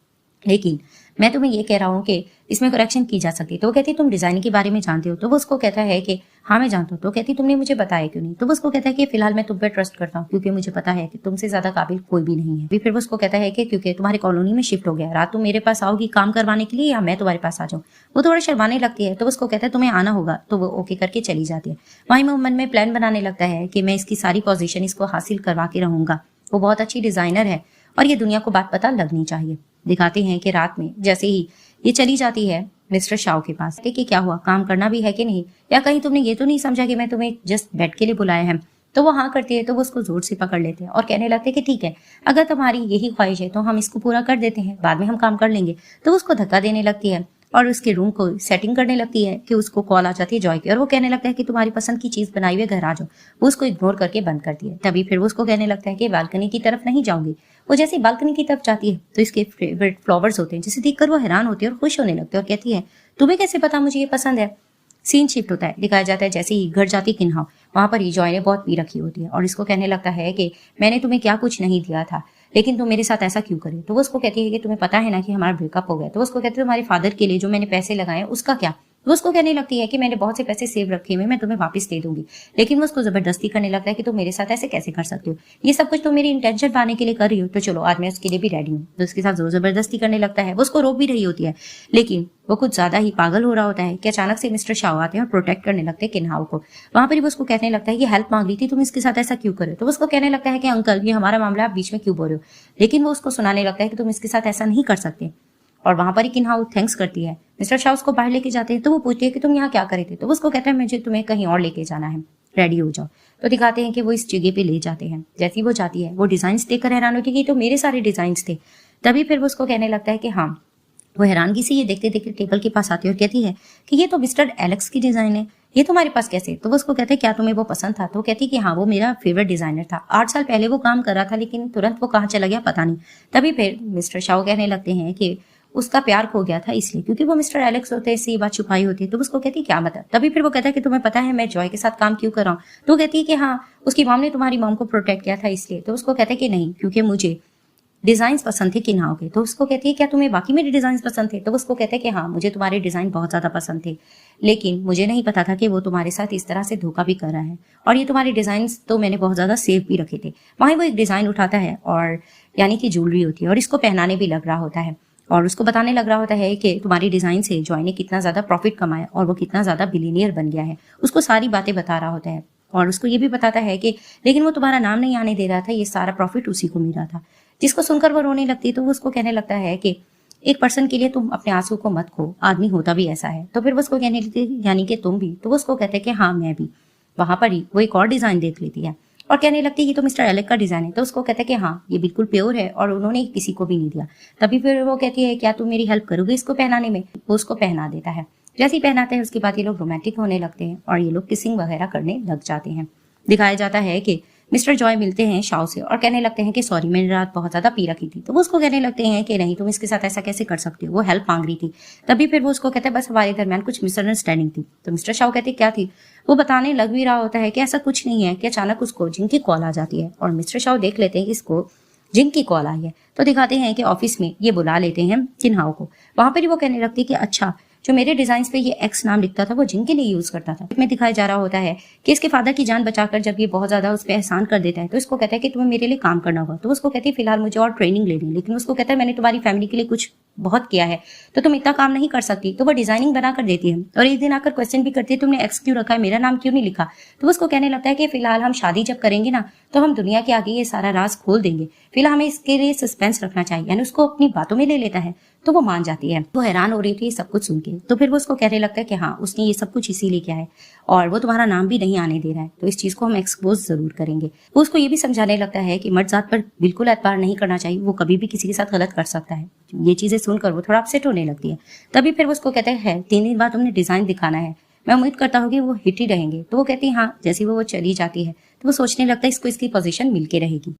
लेकिन मैं तुम्हें ये कह रहा हूँ कि इसमें करेक्शन की जा सकती है। तो वो कहती तुम डिजाइन के बारे में जानते हो। तो वो उसको कहता है कि हाँ मैं जानता हूँ। तो कहती तुमने मुझे बताया क्यों नहीं। तो वो उसको कहता है कि फिलहाल मैं तुम पे ट्रस्ट करता हूँ क्योंकि मुझे पता है कि तुमसे ज्यादा काबिल कोई भी नहीं है। फिर वो उसको कहता है कि क्योंकि तुम्हारी कॉलोनी में शिफ्ट हो गया, रात तुम मेरे पास आओगी काम करवाने के लिए या मैं तुम्हारे पास आ जाऊँ। वो थोड़ा शर्माने लगती है तो उसको कहता है तुम्हें आना होगा। तो वो ओके करके चली जाती है। वहीं वो मन में प्लान बनाने लगता है कि मैं इसकी सारी पोजीशन इसको हासिल करवा के रहूंगा, वो बहुत अच्छी डिजाइनर है और ये दुनिया को बात पता लगनी चाहिए। दिखाते हैं कि रात में जैसे ही ये चली जाती है मिस्टर शाओ के पास कि क्या हुआ, काम करना भी है कि नहीं, या कहीं तुमने ये तो नहीं समझा कि मैं तुम्हें जस्ट बेड के लिए बुलाया है। तो वो हाँ करती है तो वो उसको जोर से पकड़ लेते हैं और कहने लगते हैं कि ठीक है अगर तुम्हारी यही ख्वाहिश है तो हम इसको पूरा कर देते हैं, बाद में हम काम कर लेंगे। तो वो उसको धक्का देने लगती है और उसके रूम को सेटिंग करने लगती है कि उसको कॉल आ जाती है जॉय की और वो कहने लगता है कि तुम्हारी पसंद की चीज बनाई हुई घर आ जाओ। वो उसको इग्नोर करके बंद करती है। तभी फिर वो उसको कहने लगता है कि बालकनी की तरफ नहीं जाऊंगी। वो जैसे बालकनी की तरफ जाती है तो इसके फेवरेट फ्लावर्स होते हैं जिसे देखकर वो हैरान होती है और खुश होने लगती है और कहती है तुम्हें कैसे पता मुझे ये पसंद है। सीन शिफ्ट होता है, दिखाया जाता है जैसे ही घर जाती किन्हाओ वहां पर ही जॉय ने बहुत पी रखी होती है और इसको कहने लगता है कि मैंने तुम्हें क्या कुछ नहीं दिया था लेकिन तुम मेरे साथ ऐसा क्यों करे। तो वो उसको कहती है कि तुम्हें पता है ना कि हमारा ब्रेकअप हो गया। तो उसको कहते हैं तुम्हारे फादर के लिए जो मैंने पैसे लगाए उसका क्या। वो उसको कहने लगती है कि मैंने बहुत से पैसे सेव रखे हुए मैं तुम्हें वापस दे दूंगी। लेकिन वो उसको जबरदस्ती करने लगता है कि तुम मेरे साथ ऐसे कैसे कर सकते हो, ये सब कुछ तो मेरी इंटेंशन पाने के लिए कर रही हो, तो चलो आज मैं उसके लिए भी रेडी हूँ। तो उसके साथ जोर जबरदस्ती करने लगता है। वो उसको रोक भी रही होती है लेकिन वो कुछ ज्यादा ही पागल हो रहा होता है कि अचानक से मिस्टर शाओ आते हैं और प्रोटेक्ट करने लगते हैं किन्हाओ को। वहां पर वो उसको कहने लगता है कि हेल्प मांग रही थी, तुम इसके साथ ऐसा क्यों करे। तो उसको कहने लगता है कि अंकल ये हमारा मामला, आप बीच में क्यों बोल रहे हो। लेकिन वो उसको सुनाने लगता है कि तुम इसके साथ ऐसा नहीं कर सकते और वहां पर ही किन्हाओ थैंक्स करती है। मिस्टर शाओ उसको बाहर लेके जाते हैं तो वो पूछती है कि तुम यहाँ क्या करे थे। तो वो उसको कहता है मुझे तुम्हें कहीं और लेके जाना है, रेडी हो जाओ। तो दिखाते हैं कि वो इस जगह पे ले जाते हैं। जैसे ही वो जाती है वो डिजाइन्स देखकर हैरान होती है कि तो मेरे सारे डिजाइन्स थे। तभी फिर वो उसको कहने लगता है कि हाँ। वो हैरानगी से ये देखते देखते टेबल के पास आती है और कहती है कि ये तो मिस्टर एलेक्स की डिजाइन है, ये तुम्हारे पास कैसे। तो वो उसको कहते हैं क्या तुम्हें वो पसंद था। तो वो कहती है कि हाँ वो मेरा फेवरेट डिजाइनर था, 8 साल पहले वो काम कर रहा था लेकिन तुरंत वो कहाँ चला गया पता नहीं। तभी फिर मिस्टर शाओ कहने लगते हैं कि उसका प्यार खो गया था इसलिए, क्योंकि वो मिस्टर एलेक्स होते इससे ये बात छुपाई होती है। तो उसको कहती है क्या मतलब। तभी फिर वो कहता है कि तुम्हें पता है मैं जॉय के साथ काम क्यों कर रहा हूँ। तो वो कहती है कि हाँ उसकी मॉम ने तुम्हारी मॉम को प्रोटेक्ट किया था इसलिए। तो उसको कहता है कि नहीं क्योंकि मुझे डिजाइन्स पसंद थे किन्हाओ के। तो उसको कहती है क्या तुम्हें बाकी मेरे डिजाइन्स पसंद थे। तो उसको कहते हैं कि हाँ मुझे तुम्हारे डिजाइन बहुत ज्यादा पसंद थे लेकिन मुझे नहीं पता था कि वो तुम्हारे साथ इस तरह से धोखा भी कर रहा है और ये तुम्हारे डिजाइन्स तो मैंने बहुत ज्यादा सेव भी रखे थे। वहीं वो एक डिजाइन उठाता है और यानी कि ज्वेलरी होती है और इसको पहनाने भी लग रहा होता है और उसको बताने लग रहा होता है कि तुम्हारी डिजाइन से जॉय ने कितना ज्यादा प्रॉफिट कमाया और वो कितना ज्यादा बिलियनियर बन गया है। उसको सारी बातें बता रहा होता है और उसको ये भी बताता है कि लेकिन वो तुम्हारा नाम नहीं आने दे रहा था, ये सारा प्रॉफिट उसी को मिला था। जिसको सुनकर वो रोने लगती है तो वो उसको कहने लगता है कि एक पर्सन के लिए तुम अपने आंसू को मत खो, आदमी होता भी ऐसा है। तो फिर वो उसको कहने लगती है यानी कि तुम भी। तो वो उसको कहते हैं कि हाँ मैं भी। वहां पर ही वो एक और डिजाइन देख लेती है और कहने लगती है ये तो मिस्टर एलेक का डिजाइन है। तो उसको कहते हैं कि हाँ ये बिल्कुल प्योर है और उन्होंने किसी को भी नहीं दिया। तभी फिर वो कहती है क्या तुम मेरी हेल्प करोगे इसको पहनाने में। वो उसको पहना देता है। जैसे ही पहनाते हैं उसके बाद ये लोग रोमांटिक होने लगते हैं और ये लोग किसिंग वगैरह करने लग जाते हैं। दिखाया जाता है कि मिस्टर जॉय मिलते हैं शाओ से और कहने लगते हैं कि सॉरी मैंने रात बहुत ज्यादा पी रखी थी। तो वो उसको कहने लगते हैं कि नहीं तुम इसके साथ ऐसा कैसे कर सकते हो, वो हेल्प मांग रही थी। तभी फिर वो उसको कहते हैं बस हमारे दरमियान कुछ मिसअंडरस्टैंडिंग थी। तो मिस्टर शाओ कहते क्या थी। वो बताने लग भी रहा होता है कि ऐसा कुछ नहीं है कि अचानक उसको जिनकी कॉल आ जाती है और मिस्टर शाओ देख लेते हैं कि इसको जिनकी कॉल आई है। तो दिखाते हैं कि ऑफिस में ये बुला लेते हैं किन्हाओ को। वहां पर ही वो कहने लगती है कि अच्छा जो मेरे डिजाइन पे ये एक्स नाम लिखता था वो जिन के लिए यूज करता था। इसमें दिखाया जा रहा होता है कि इसके फादर की जान बचाकर जब ये बहुत ज्यादा उस पर एहसान कर देता है तो इसको कहता है कि तुम्हें मेरे लिए काम करना होगा। तो उसको कहती है फिलहाल मुझे और ट्रेनिंग लेनी है, लेकिन उसको कहता है मैंने तुम्हारी फैमिली के लिए कुछ बहुत किया है, तो तुम इतना काम नहीं कर सकती। तो वो डिजाइनिंग बना कर देती है और एक दिन आकर क्वेश्चन भी करती है, तुमने एक्स क्यों रखा है, मेरा नाम क्यों नहीं लिखा। तो उसको कहने लगता है कि फिलहाल हम शादी जब करेंगे ना, तो हम दुनिया के आगे ये सारा राज खोल देंगे, फिलहाल हमें इसके लिए सस्पेंस रखना चाहिए। यानी उसको अपनी बातों में ले लेता है। तो वो मान जाती है। वो हैरान हो रही थी सब कुछ सुन के। तो फिर वो उसको कहने लगता है कि हाँ, उसने ये सब कुछ इसीलिए किया है और वो तुम्हारा नाम भी नहीं आने दे रहा है, तो इस चीज को हम एक्सपोज जरूर करेंगे। वो उसको ये भी समझाने लगता है कि मर्द जात पर बिल्कुल एतबार नहीं करना चाहिए, वो कभी भी किसी के साथ गलत कर सकता है। ये चीजें सुनकर वो थोड़ा अपसेट होने लगती है। तभी फिर वो उसको कहता है 3 दिन बाद तुमने डिजाइन दिखाना है, मैं उम्मीद करता हूँ कि वो हिट ही रहेंगे। तो वो कहती है हाँ। जैसे वो चली जाती है तो वो सोचने लगता है इसको इसकी पोजीशन मिलके रहेगी।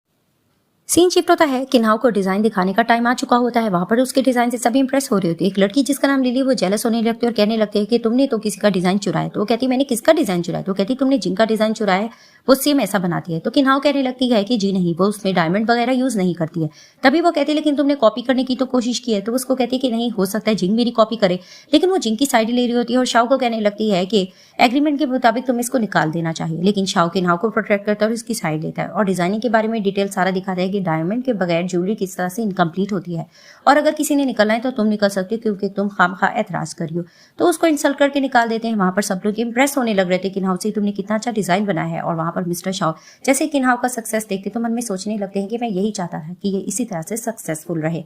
सीन शिफ्ट होता है। किन्हाऊ को डिजाइन दिखाने का टाइम आ चुका होता है। वहां पर उसके डिजाइन से सभी इंप्रेस हो रही होती है। एक लड़की जिसका नाम लिली, वो जेलस होने लगती है और कहने लगती है कि तुमने तो किसी का डिजाइन चुराया। तो वो कहती मैंने किसका डिजाइन चुराया। तो कहती तुमने जिनका डिजाइन चुराया है वो सेम ऐसा बनाती है। तो किन्हाऊ कहने लगती है कि जी नहीं, वो उसमें डायमंड वगैरह यूज नहीं करती है। तभी वो कहती है लेकिन तुमने कॉपी करने की तो कोशिश की है। तो उसको कहती है कि नहीं, हो सकता है जिंग मेरी कॉपी करे, लेकिन वो जिंग की साइड ले रही होती है और शाओ को कहने लगती है कि एग्रीमेंट के मुताबिक तुम्हें इसको निकाल देना चाहिए। लेकिन शाओ किन्हाऊ को प्रोटेक्ट करता है और इसकी साइड लेता है और डिजाइनिंग के बारे में डिटेल सारा दिखाता है कि डायमंड के बगैर ज्वेलरी किस तरह से इनकम्प्लीट होती है और अगर किसी ने निकलना है तो तुम निकल सकते हो क्योंकि तुम खामखा एतराज करी हो। तो उसको इंसल्ट करके निकाल देते हैं। वहां पर सब लोग इंप्रेस होने लग रहे थे किन्हाऊ से, तुमने कितना अच्छा डिजाइन बनाया है। और वहां पर मिस्टर शाओ जैसे किन्हाऊ का सक्सेस देखते तो मन में सोचने लगते हैं कि मैं यही चाहता था कि ये इसी तरह से सक्सेसफुल रहे।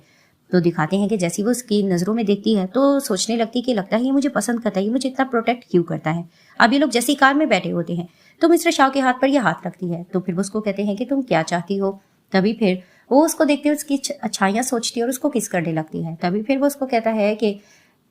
तो दिखाते हैं कि जैसी वो उसकी नजरों में देखती है तो सोचने लगती है कि लगता है ये मुझे पसंद करता है, ये मुझे इतना प्रोटेक्ट क्यों करता है। अब ये लोग जैसी कार में बैठे होते हैं तो मिस्टर शाओ के हाथ पर ये हाथ रखती है। तो फिर वो उसको कहते हैं कि तुम क्या चाहती हो। तभी फिर वो उसको देखते हुए उसकी अच्छाइयां सोचती है और उसको किस करने लगती है। तभी फिर वो उसको कहता है कि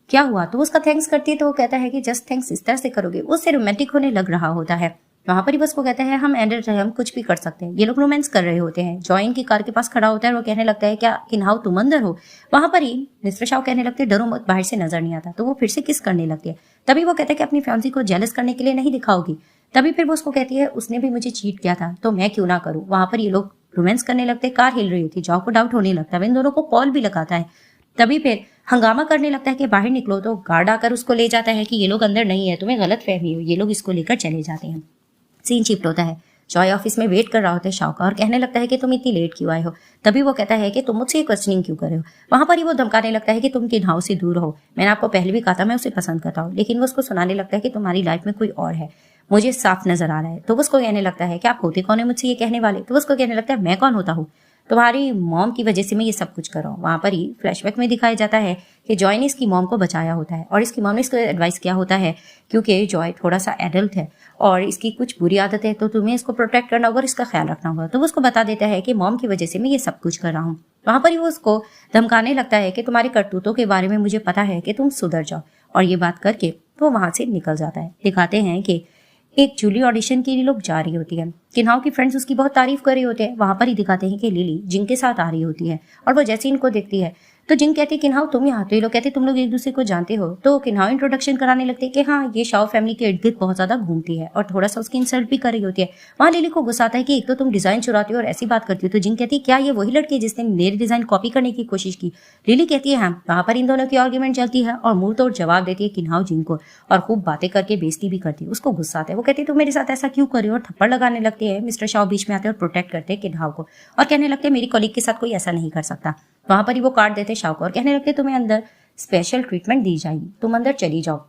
क्या हुआ। तो उसका थैंक्स करती है। तो वो कहता है कि जस्ट थैंक्स इस तरह से करोगे, उससे रोमांटिक होने लग रहा होता है। वहां पर ही बस को कहता है हम एंडर हम कुछ भी कर सकते हैं। ये लोग रोमांस कर रहे होते हैं। जॉइन की कार के पास खड़ा होता है और वो कहने लगता है क्या किन्हाऊ तुम अंदर हो। वहां पर ही मिस्टर शाओ कहने लगते हैं डरो मत, बाहर से नजर नहीं आता। तो वो फिर से किस करने लगती है। तभी वो कहता है कि अपनी फैंसी को जेलस करने के लिए नहीं दिखाओगी। तभी फिर वो उसको कहती है उसने भी मुझे चीट किया था तो मैं क्यों ना करूं। वहां पर ये लोग रोमांस करने लगते हैं। कार हिल रही होती है। जाओ को डाउट होने लगता है। इन दोनों को कॉल भी लगाता है। तभी फिर हंगामा करने लगता है कि बाहर निकलो। तो गार्ड आकर उसको ले जाता है कि ये लोग अंदर नहीं है, तुम्हें गलत फहमी हो। ये लोग इसको लेकर चले जाते हैं। सीन शिफ्ट होता है। जॉय ऑफिस में वेट कर रहा होता है शाओ का और कहने लगता है कि तुम इतनी लेट क्यों आए हो। तभी वो कहता है कि तुम मुझसे क्वेश्चनिंग क्यों कर रहे हो। वहां पर ही वो धमकाने लगता है कि तुम किन्हाऊ से दूर हो, मैंने आपको पहले भी कहा था मैं उसे पसंद करता हूँ। लेकिन वो उसको सुनाने लगता है कि तुम्हारी लाइफ में कोई और है, मुझे साफ नजर आ रहा है। तो वो उसको कहने लगता है कि आप होते कौन है मुझसे ये कहने वाले। तो वो उसको कहने लगता है मैं कौन होता हूँ, तुम्हारी मॉम की वजह से मैं ये सब कुछ कर रहा हूँ। वहां पर ही फ्लैशबैक में दिखाया जाता है कि जॉय ने इसकी मॉम को बचाया होता है और इसकी मॉम ने इसको एडवाइस किया होता है क्योंकि जॉय थोड़ा सा एडल्ट है और इसकी कुछ बुरी आदत है तो तुम्हें इसको प्रोटेक्ट करना होगा और इसका ख्याल रखना होगा। तो वो उसको बता देता है कि मॉम की वजह से मैं ये सब कुछ कर रहा हूँ। वहां पर ही वो उसको धमकाने लगता है कि तुम्हारे करतूतों के बारे में मुझे पता है कि तुम सुधर जाओ। और ये बात करके वो वहां से निकल जाता है। दिखाते हैं कि एक जूली ऑडिशन के लिए लोग जा रही होती है। किन्हाऊ की फ्रेंड्स उसकी बहुत तारीफ कर रहे होते हैं। वहां पर ही दिखाते हैं कि लिली जिंग के साथ आ रही होती है और वो जैसे इनको देखती है तो जिंग कहती है किन्हाऊ तुम यहाँ। तो ये लोग कहते तुम लोग एक दूसरे को जानते हो। तो किन्हाऊ इंट्रोडक्शन कराने लगते हैं कि हाँ ये शाओ फैमिली के इर्द गिर्द बहुत ज्यादा घूमती है और थोड़ा सा उसकी इंसल्ट भी कर रही होती है। वहां लिली को गुस्सा आता है कि एक तो तुम डिजाइन चुराती हो और ऐसी बात करती हो। तो जिंग कहती है क्या ये वही लड़की है जिसने मेरी डिजाइन कॉपी करने की कोशिश की। लिली कहती है हाँ। वहां पर इन दोनों की आर्ग्यूमेंट चलती है और मुंह तोड़ जवाब देती है किन्हाऊ जिंग को और खूब बातें करके बेइज्जती भी करती है। उसको गुस्सा आता है। वो कहती है तुम मेरे साथ ऐसा क्यों कर रही हो और थप्पड़ लगाने लगती है। मिस्टर शाओ बीच में आते हैं और प्रोटेक्ट करते हैं किन्हाऊ को और कहने लगते हैं मेरी कॉलीग के साथ कोई ऐसा नहीं कर सकता। वहां पर ही वो काट देते शाओ को और कहने लगते तुम्हें अंदर स्पेशल ट्रीटमेंट दी जाएगी, तुम अंदर चली जाओ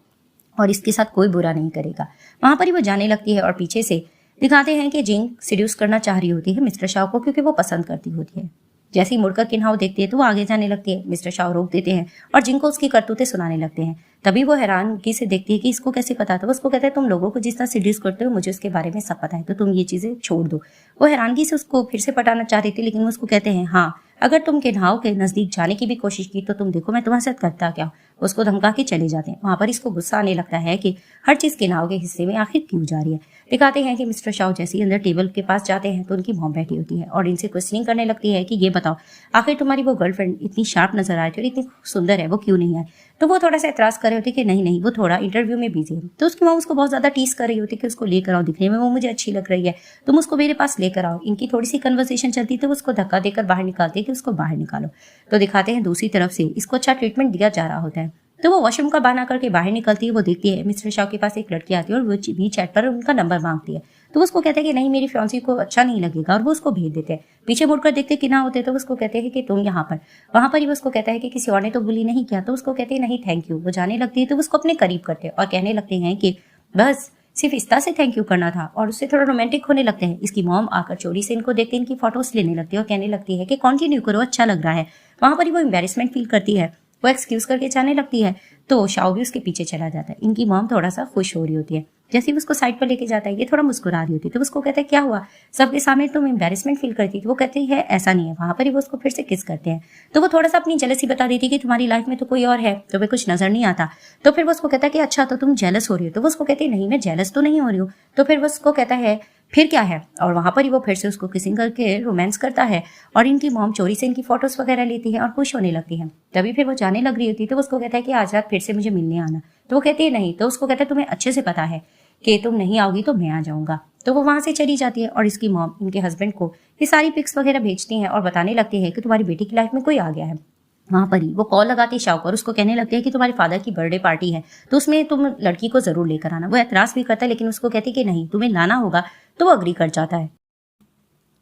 और इसके साथ कोई बुरा नहीं करेगा। वहां पर ही वो जाने लगती है और पीछे से दिखाते हैं कि जिंग सीड्यूस करना चाह रही होती है मिस्टर शाओ को क्योंकि वो पसंद करती होती है। जैसे ही मुड़कर किन्हाऊ देखती है तो वो आगे जाने लगती है। मिस्टर शाओ रोक देते हैं और जिंग को उसकी करतूतें सुनाने लगते हैं। तभी वो हैरानगी से देखती है कि इसको कैसे पता था। उसको कहता है तुम लोगों को जिस तरह सीड्यूस करते हो मुझे उसके बारे में सब पता है, तो तुम ये चीजें छोड़ दो। वो हैरानगी से उसको फिर से पटाना चाह रही थी लेकिन वो उसको कहते हैं हाँ अगर तुम किन्हाऊ के नजदीक जाने की भी कोशिश की तो तुम देखो मैं तुम्हारे साथ करता क्या। उसको धमका के चले जाते हैं। वहां पर इसको गुस्सा आने लगता है कि हर चीज किन्हाऊ के हिस्से में आखिर क्यों जा रही है। दिखाते हैं कि मिस्टर शाओ जैसे ही अंदर टेबल के पास जाते हैं तो उनकी मॉम बैठी होती है और इनसे क्वेश्चनिंग करने लगती है कि ये बताओ आखिर तुम्हारी वो गर्लफ्रेंड इतनी शार्प नजर आ रही थी और इतनी सुंदर है वो क्यों नहीं है। तो वो थोड़ा सा एतराज कर रहे होते कि नहीं वो थोड़ा इंटरव्यू में बिजी है। तो उसकी मॉम उसको बहुत ज्यादा टीस कर रही होती कि उसको लेकर आओ, दिखने में वो मुझे अच्छी लग रही है, तुम उसको मेरे पास लेकर आओ। इनकी थोड़ी सी कन्वर्सेशन चलती तो उसको धक्का देकर बाहर निकालती है कि उसको बाहर निकालो। तो दिखाते हैं दूसरी तरफ से इसको अच्छा ट्रीटमेंट दिया जा रहा होता है। तो वो वॉशरूम का बहाना करके बाहर निकलती है। वो देखती है मिस्टर शाओ के पास एक लड़की आती है और वो वी चैट पर उनका नंबर मांगती है। तो वो उसको कहते हैं कि नहीं, मेरी फियांसी को अच्छा नहीं लगेगा, और वो उसको भेज देते हैं। पीछे मुड़कर देखते कि ना होते तो उसको कहते हैं कि तुम यहाँ पर। वहां पर ही वो उसको कहता है कि किसी और ने तो बुली नहीं किया। तो उसको कहते हैं नहीं थैंक यू। वो जाने लगती है तो उसको अपने करीब करते हैं और कहने लगते हैं कि बस सिर्फ इस्ता से थैंक यू करना था, और उससे थोड़ा रोमांटिक होने लगते हैं। इसकी मॉम आकर चोरी से इनको देखते इनकी फोटोज लेने लगती है और कहने लगती है कि कंटिन्यू करो, अच्छा लग रहा है। वहां पर ही वो एम्बेरसमेंट फील करती है। वो एक्सक्यूज करके जाने लगती है तो शाओ भी उसके पीछे चला जाता है। इनकी मॉम थोड़ा सा खुश हो रही होती है। जैसे ही उसको साइड पर लेके जाता है ये थोड़ा मुस्कुरा रही होती है। तो उसको कहता है क्या हुआ, सबके सामने तुम एम्बेरसमेंट फील करती थी। वो कहती है ऐसा नहीं है। वहां पर ही वो उसको फिर से किस करते हैं। तो वो थोड़ा सा अपनी जेलसी बता देती है कि तुम्हारी लाइफ में तो कोई और है, तुम्हें कुछ नजर नहीं आता। तो फिर वो उसको कहता है कि अच्छा तो तुम जेलस हो रही हो। तो वो उसको कहती है नहीं, मैं जेलस तो नहीं हो रही हूँ। तो फिर वो उसको कहता है फिर क्या है, और वहां पर ही वो फिर से उसको किसिंग करके रोमांस करता है। और इनकी मॉम चोरी से इनकी फोटोज वगैरह लेती है और खुश होने लगती है। तभी फिर वो जाने लग रही होती है तो उसको कहता है कि आज रात फिर से मुझे मिलने आना। तो वो कहती है नहीं। तो उसको कहता है तुम्हें अच्छे से पता है कि तुम नहीं आओगी तो मैं आ जाऊंगा। तो वो वहां से चली जाती है और इसकी मॉम इनके हस्बैंड को ये सारी पिक्स वगैरह भेजती हैं और बताने लगती है कि तुम्हारी बेटी की लाइफ में कोई आ गया है। वहां पर ही वो कॉल लगाती है शाओ को और उसको कहने लगते हैं कि तुम्हारे फादर की बर्थडे पार्टी है तो उसमें तुम लड़की को जरूर लेकर आना। वो एतराज भी करता है लेकिन उसको कहती है कि नहीं, तुम्हें लाना होगा। तो वो अग्री कर जाता है।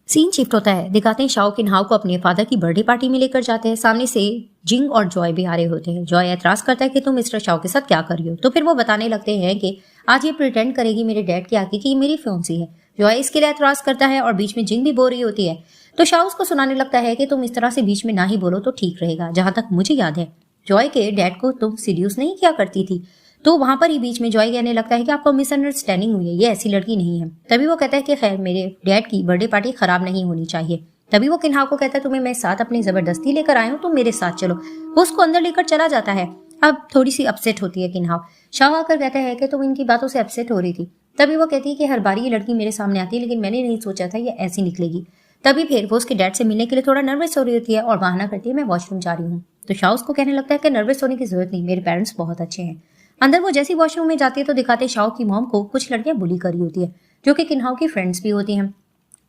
सीन शिफ्ट होता है, दिखाते हैं शाओ किन्हाओ को अपने फादर की बर्थडे पार्टी में लेकर जाते हैं। सामने से जिंग और जॉय भी आ रहे होते हैं। जॉय एतराज करता है कि तुम मिस्टर शाओ के साथ क्या कर रही हो। तो फिर वो बताने लगते हैं कि आज ये प्रिटेंड करेगी मेरे डैड के आगे कि ये मेरी फियांसी है। जॉय इसके लिए एतराज करता है और बीच में जिंग भी बोल रही होती है। तो शाओ उसको सुनाने लगता है कि तुम इस तरह से बीच में ना ही बोलो तो ठीक रहेगा। जहां तक मुझे याद है जॉय के डैड को तुम सीड्यूस नहीं किया करती थी। तो वहां पर ही बीच में जॉय कहने लगता है कि आपको मिसअंडरस्टैंडिंग हुई है, ये ऐसी लड़की नहीं है। तभी वो कहता है कि खैर मेरे डैड की बर्थडे पार्टी खराब नहीं होनी चाहिए। तभी वो किन्हाओ को कहता है तुम्हें मैं साथ अपनी जबरदस्ती लेकर आया हूँ, तुम मेरे साथ चलो। वो उसको अंदर लेकर चला जाता है। अब थोड़ी सी अपसेट होती है किन्हाओ। शाह आकर कहता है कि तुम इनकी बातों से अपसेट हो रही थी। तभी वो कहती है कि हर बार ये लड़की मेरे सामने आती है लेकिन मैंने नहीं सोचा था ये ऐसी निकलेगी। तभी फिर वो उसके डैड से मिलने के लिए थोड़ा नर्वस हो रही होती है और बहाना करती है मैं वॉशरूम जा रही हूँ। तो शाह उसको कहने लगता है कि नर्वस होने की जरूरत नहीं, मेरे पेरेंट्स बहुत अच्छे हैं। अंदर वो जैसी वॉशरूम में जाती है तो दिखाते शाओ की मॉम को कुछ लड़कियां बुली करी होती है जो कि किन्हाओ की फ्रेंड्स भी होती हैं।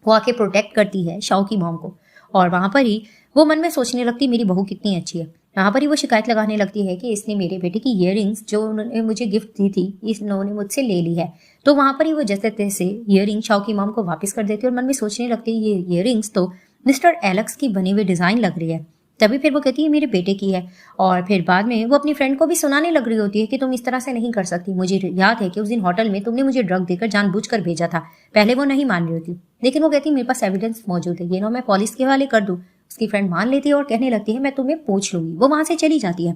वो आके प्रोटेक्ट करती है शाओ की मॉम को और वहां पर ही वो मन में सोचने लगती मेरी बहू कितनी अच्छी है। वहां पर ही वो शिकायत लगाने लगती है कि इसने मेरे बेटे की इयररिंग्स जो उन्होंने मुझे गिफ्ट दी थी इन्होंने मुझसे ले ली है। तो वहां पर ही वो जैसे तैसे इयररिंग शाओ की मॉम को वापस कर देती है और मन में सोचने लगती है ये इयररिंग्स तो मिस्टर एलेक्स की बनी हुई डिजाइन लग रही है। तभी फिर वो कहती है मेरे बेटे की है। और फिर बाद में वो अपनी फ्रेंड को भी सुनाने लग रही होती है कि तुम इस तरह से नहीं कर सकती, मुझे याद है कि उस दिन होटल में तुमने मुझे ड्रग देकर जानबूझकर भेजा था। पहले वो नहीं मान रही होती लेकिन वो कहती है मेरे पास एविडेंस मौजूद है, ये ना मैं पुलिस के हवाले कर दूं। उसकी फ्रेंड मान लेती है और कहने लगती है मैं तुम्हें पूछ लूंगी। वो वहां से चली जाती है।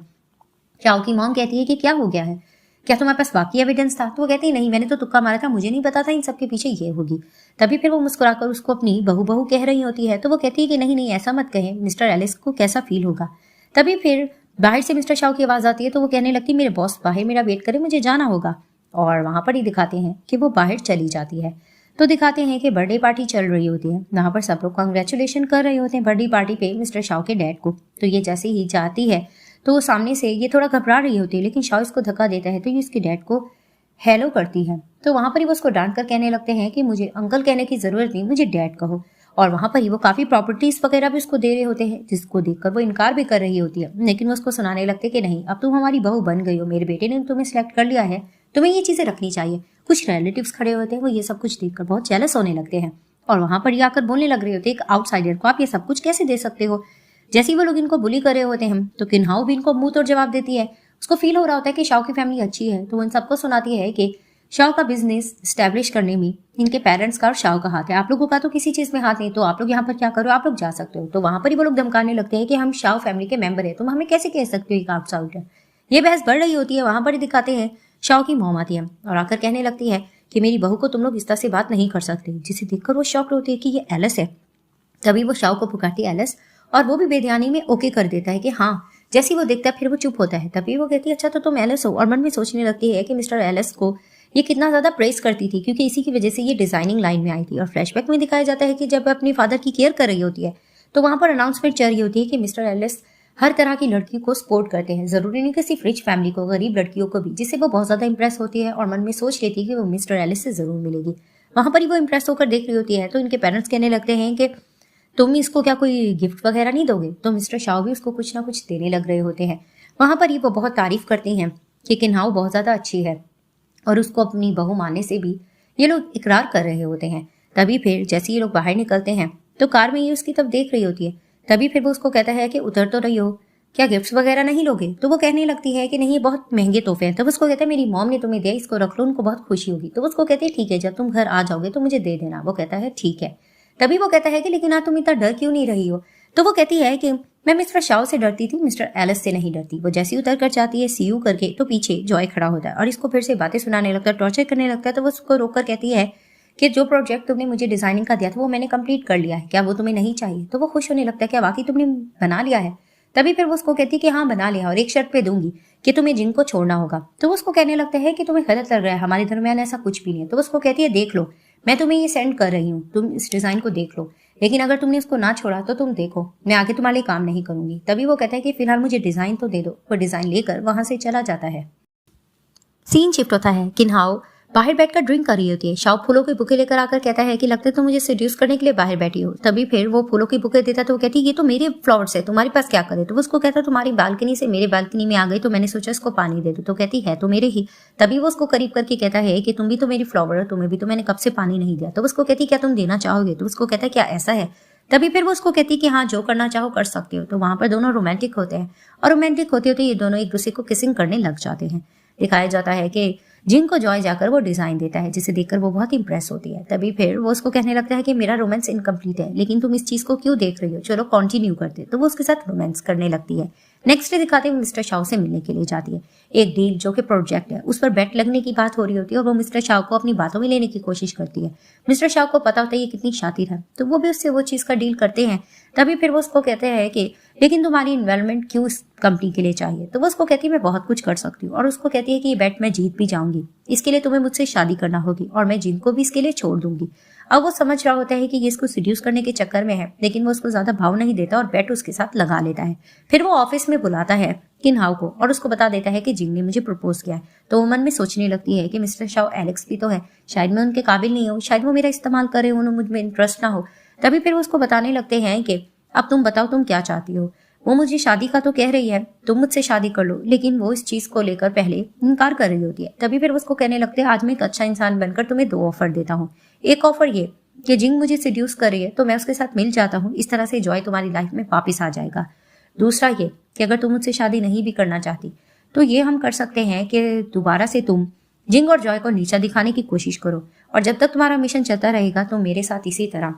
शाओ की मॉम कहती है कि क्या हो गया है, क्या तुम्हारे पास बाकी एविडेंस था। तो वो कहती है नहीं, मैंने तो तुक्का मारा था, मुझे नहीं पता था इन सबके पीछे ये होगी। तभी फिर वो मुस्कुराकर उसको अपनी बहू बहू कह रही होती है। तो वो कहती है कि नहीं नहीं ऐसा मत कहें, मिस्टर एलिस को कैसा फील होगा। तभी फिर बाहर से मिस्टर शाओ की आवाज आती है तो वो कहने लगती है मेरे बॉस बाहर मेरा वेट करे, मुझे जाना होगा। और वहां पर ही दिखाते हैं कि वो बाहर चली जाती है। तो दिखाते हैं कि बर्थडे पार्टी चल रही होती है। वहां पर सब लोग कांग्रेचुलेशन कर रहे होते हैं बर्थडे पार्टी पे मिस्टर शाओ के डैड को। तो ये जैसे ही जाती है तो वो सामने से ये थोड़ा घबरा रही होती है लेकिन शाओ इसको धक्का देता है तो ये इसके डैड को हेलो करती है। तो वहां पर ही वो उसको डांट कर कहने लगते हैं कि मुझे अंकल कहने की जरूरत नहीं, मुझे डैड कहो। और वहां पर ही वो काफी प्रॉपर्टीज वगैरह भी उसको दे रहे होते हैं जिसको देखकर वो इनकार भी कर रही होती है लेकिन वो उसको सुनाने लगते कि नहीं अब तुम हमारी बहू बन गई हो, मेरे बेटे ने तुम्हें सिलेक्ट कर लिया है, तुम्हें ये चीजें रखनी चाहिए। कुछ रिलेटिव्स खड़े होते हैं वो ये सब कुछ देखकर बहुत जेलस होने लगते हैं और वहां पर ही आकर बोलने लग रहे होते हैं एक आउटसाइडर को आप ये सब कुछ कैसे दे सकते हो। जैसे ही वो लोग इनको बुली कर रहे होते हैं तो किन्हाओ भी इनको मुंह तोड़ जवाब देती है। उसको फील हो रहा होता है कि शाओ की फैमिली अच्छी है तो वो इन सबको सुनाती है कि शाओ का बिजनेस स्टैब्लिश करने में इनके पेरेंट्स का और शाओ का हाथ है, आप लोगों का तो किसी चीज में हाथ नहीं, तो आप लोग यहाँ पर क्या करो, आप लोग जा सकते हो। तो वहां पर ही वो लोग धमकाने लगते हैं कि हम शाओ फैमिली के मेंबर है, तुम हमें कैसे कह सकते हो एक आउटसाइडर। ये बहस बढ़ रही होती है। वहां पर ही दिखाते हैं शाओ की मॉम आती है और आकर कहने लगती है कि मेरी बहू को तुम लोग इस तरह से बात नहीं कर सकते, जिसे देखकर वो शॉक्ड होती है कि ये एलिस है। तभी वो शाओ को पुकारती है एलिस और वो भी बेध्यानी में ओके कर देता है कि हाँ। जैसे वो देखता है फिर वो चुप होता है। तभी वो कहती है अच्छा तो तुम एलिस हो, और मन में सोचने लगती है कि मिस्टर एलिस को ये कितना ज्यादा प्रेस करती थी क्योंकि इसी की वजह से ये डिजाइनिंग लाइन में आई थी। और फ्लैशबैक में दिखाया जाता है कि जब अपने फादर की केयर कर रही होती है तो वहां पर अनाउंसमेंट चल रही होती है कि मिस्टर एलिस हर तरह की लड़की को सपोर्ट करते हैं, जरूरी नहीं कि सिर्फ रिच फैमिली को, गरीब लड़कियों को भी, जिससे वो बहुत ज्यादा इंप्रेस होती है और मन में सोच लेती है कि वो मिस्टर एलिस से जरूर मिलेगी। वहां पर ही वो इंप्रेस होकर देख रही होती है तो इनके पेरेंट्स कहने लगते हैं कि तुम इसको क्या कोई गिफ्ट वगैरह नहीं दोगे। तो मिस्टर शाओ भी उसको कुछ ना कुछ देने लग रहे होते हैं। वहां पर ही वो बहुत तारीफ करती हैं कि किन्हाओ बहुत ज्यादा अच्छी है और उसको अपनी बहू मानने से भी ये लोग इकरार कर रहे होते हैं। तभी फिर जैसे ये लोग बाहर निकलते हैं तो कार में ये उसकी तरफ देख रही होती है। तभी फिर वो उसको कहता है कि उतर तो रही हो, क्या गिफ्ट्स वगैरह नहीं लोगे? तो वो कहने लगती है कि नहीं, ये बहुत महंगे तोहफे हैं। तब उसको कहता है मेरी मॉम ने तुम्हें दिया, इसको रख लो, उनको बहुत खुशी होगी। तो उसको कहते हैं ठीक है, जब तुम घर आ जाओगे तो मुझे दे देना। वो कहता है ठीक है। तभी वो कहता है कि लेकिन आज तुम इतना डर क्यों नहीं रही हो? तो वो कहती है कि मैं मिस्टर शाओ से डरती थी, मिस्टर एलिस से नहीं डरती। वो जैसे ही उतर कर जाती है सी यू करके तो पीछे जॉय खड़ा होता है और इसको फिर से बातें सुनाने लगता है, टॉर्चर करने लगता है। तो वो उसको रोक कर कहती है कि जो प्रोजेक्ट तुमने मुझे डिजाइनिंग का दिया था वो मैंने कंप्लीट कर लिया है, क्या वो तुम्हें नहीं चाहिए? तो वो खुश होने लगता है, क्या वाकई तुमने बना लिया है? तभी फिर वो उसको कहती है कि हाँ बना लिया, और एक शर्त पे दूंगी कि तुम्हें जिन को छोड़ना होगा। तो वो उसको कहने लगता है कि तुम्हें गलत लग रहा है, हमारे दरमियान ऐसा कुछ भी नहीं है। तो वो उसको कहती है देख लो, मैं तुम्हें ये सेंड कर रही हूँ, तुम इस डिजाइन को देख लो, लेकिन अगर तुमने उसको ना छोड़ा तो तुम देखो, मैं आगे तुम्हारे लिए काम नहीं करूंगी। तभी वो कहता है कि फिलहाल मुझे डिजाइन तो दे दो। वो डिजाइन लेकर वहां से चला जाता है। सीन शिफ्ट होता है। किन्हाओ बाहर बैठकर ड्रिंक कर रही होती है। शाओ फूलों के बुके लेकर आकर कहता है कि लगता है तुम मुझे सेड्यूस करने के लिए बाहर बैठी हो। तभी फिर वो फूलों के बुके देता है तो वो कहती है ये तो मेरे फ्लावर्स है, तुम्हारे पास क्या करे? तो वो उसको कहता है तुम्हारी बालकनी से मेरे बालकनी में आ गई तो मैंने सोचा इसको पानी दे दूं। तो कहती है तो मेरे ही। तभी वो उसको करीब करके कहता है कि तुम भी तो मेरी फ्लावर हो, तुम्हें भी तो मैंने कब से पानी नहीं दिया। तो उसको कहती क्या तुम देना चाहोगे? तो उसको कहता है क्या ऐसा है? तभी फिर वो उसको कहती कि हाँ जो करना चाहो कर सकते हो। तो वहां पर दोनों रोमांटिक होते हैं और रोमांटिक होते होते ये दोनों एक दूसरे को किसिंग करने लग जाते हैं। दिखाया जाता है कि जिन को जॉय जाकर वो डिजाइन देता है जिसे देखकर वो बहुत इंप्रेस होती है। तभी फिर वो उसको कहने लगता है कि मेरा रोमांस इनकम्प्लीट है, लेकिन तुम इस चीज को क्यों देख रही हो, चलो कंटिन्यू करते। तो वो उसके साथ रोमांस करने लगती है। नेक्स्ट डे दिखाते हुए मिस्टर शाओ से मिलने के लिए जाती है। एक डील जो कि प्रोजेक्ट है उस पर बेट लगने की बात हो रही होती है और वो मिस्टर शाओ को अपनी बातों में लेने की कोशिश करती है। मिस्टर शाओ को पता होता है ये कितनी शातिर है तो वो भी उससे वो चीज का डील करते हैं। तभी फिर वो उसको कहते हैं कि लेकिन तुम्हारी इन्वेस्टमेंट क्यों इस कंपनी के लिए चाहिए? तो वो उसको कहती है मैं बहुत कुछ कर सकती हूँ, और उसको कहती है कि ये बेट मैं जीत भी जाऊंगी, इसके लिए तुम्हें मुझसे शादी करना होगी और मैं जिनको भी इसके लिए छोड़ दूंगी। अब वो समझ रहा होता है कि ये इसको सीड्यूस करने के चक्कर में है, लेकिन वो उसको ज्यादा भाव नहीं देता और बेट उसके साथ लगा लेता है। फिर वो ऑफिस में बुलाता है किन्हाओ को और उसको बता देता है कि जिन ने मुझे प्रपोज किया है। तो वो मन में सोचने लगती है कि मिस्टर शाओ एलेक्स भी तो है, शायद मैं उनके काबिल नहीं हूँ, शायद वो मेरा इस्तेमाल करे, उन्हें मुझ में इंटरेस्ट ना हो। तभी फिर वो उसको बताने लगते हैं कि अब तुम बताओ तुम क्या चाहती हो। वो मुझे शादी का तो कह रही है, तुम मुझसे शादी कर लो, लेकिन वो इस चीज को लेकर पहले इनकार कर रही होती है। तभी फिर उसको कहने लगते हैं आज मैं एक अच्छा इंसान बनकर तुम्हें 2 ऑफर देता हूँ। एक ऑफर ये कि जिंग मुझे सीड्यूस कर रही है तो मैं उसके साथ मिल जाता हूँ, इस तरह से जॉय तुम्हारी लाइफ में वापिस आ जाएगा। दूसरा ये कि अगर तुम मुझसे शादी नहीं भी करना चाहती तो ये हम कर सकते हैं कि दोबारा से तुम जिंग और जॉय को नीचा दिखाने की कोशिश करो, और जब तक तुम्हारा मिशन चलता रहेगा तो मेरे साथ इसी तरह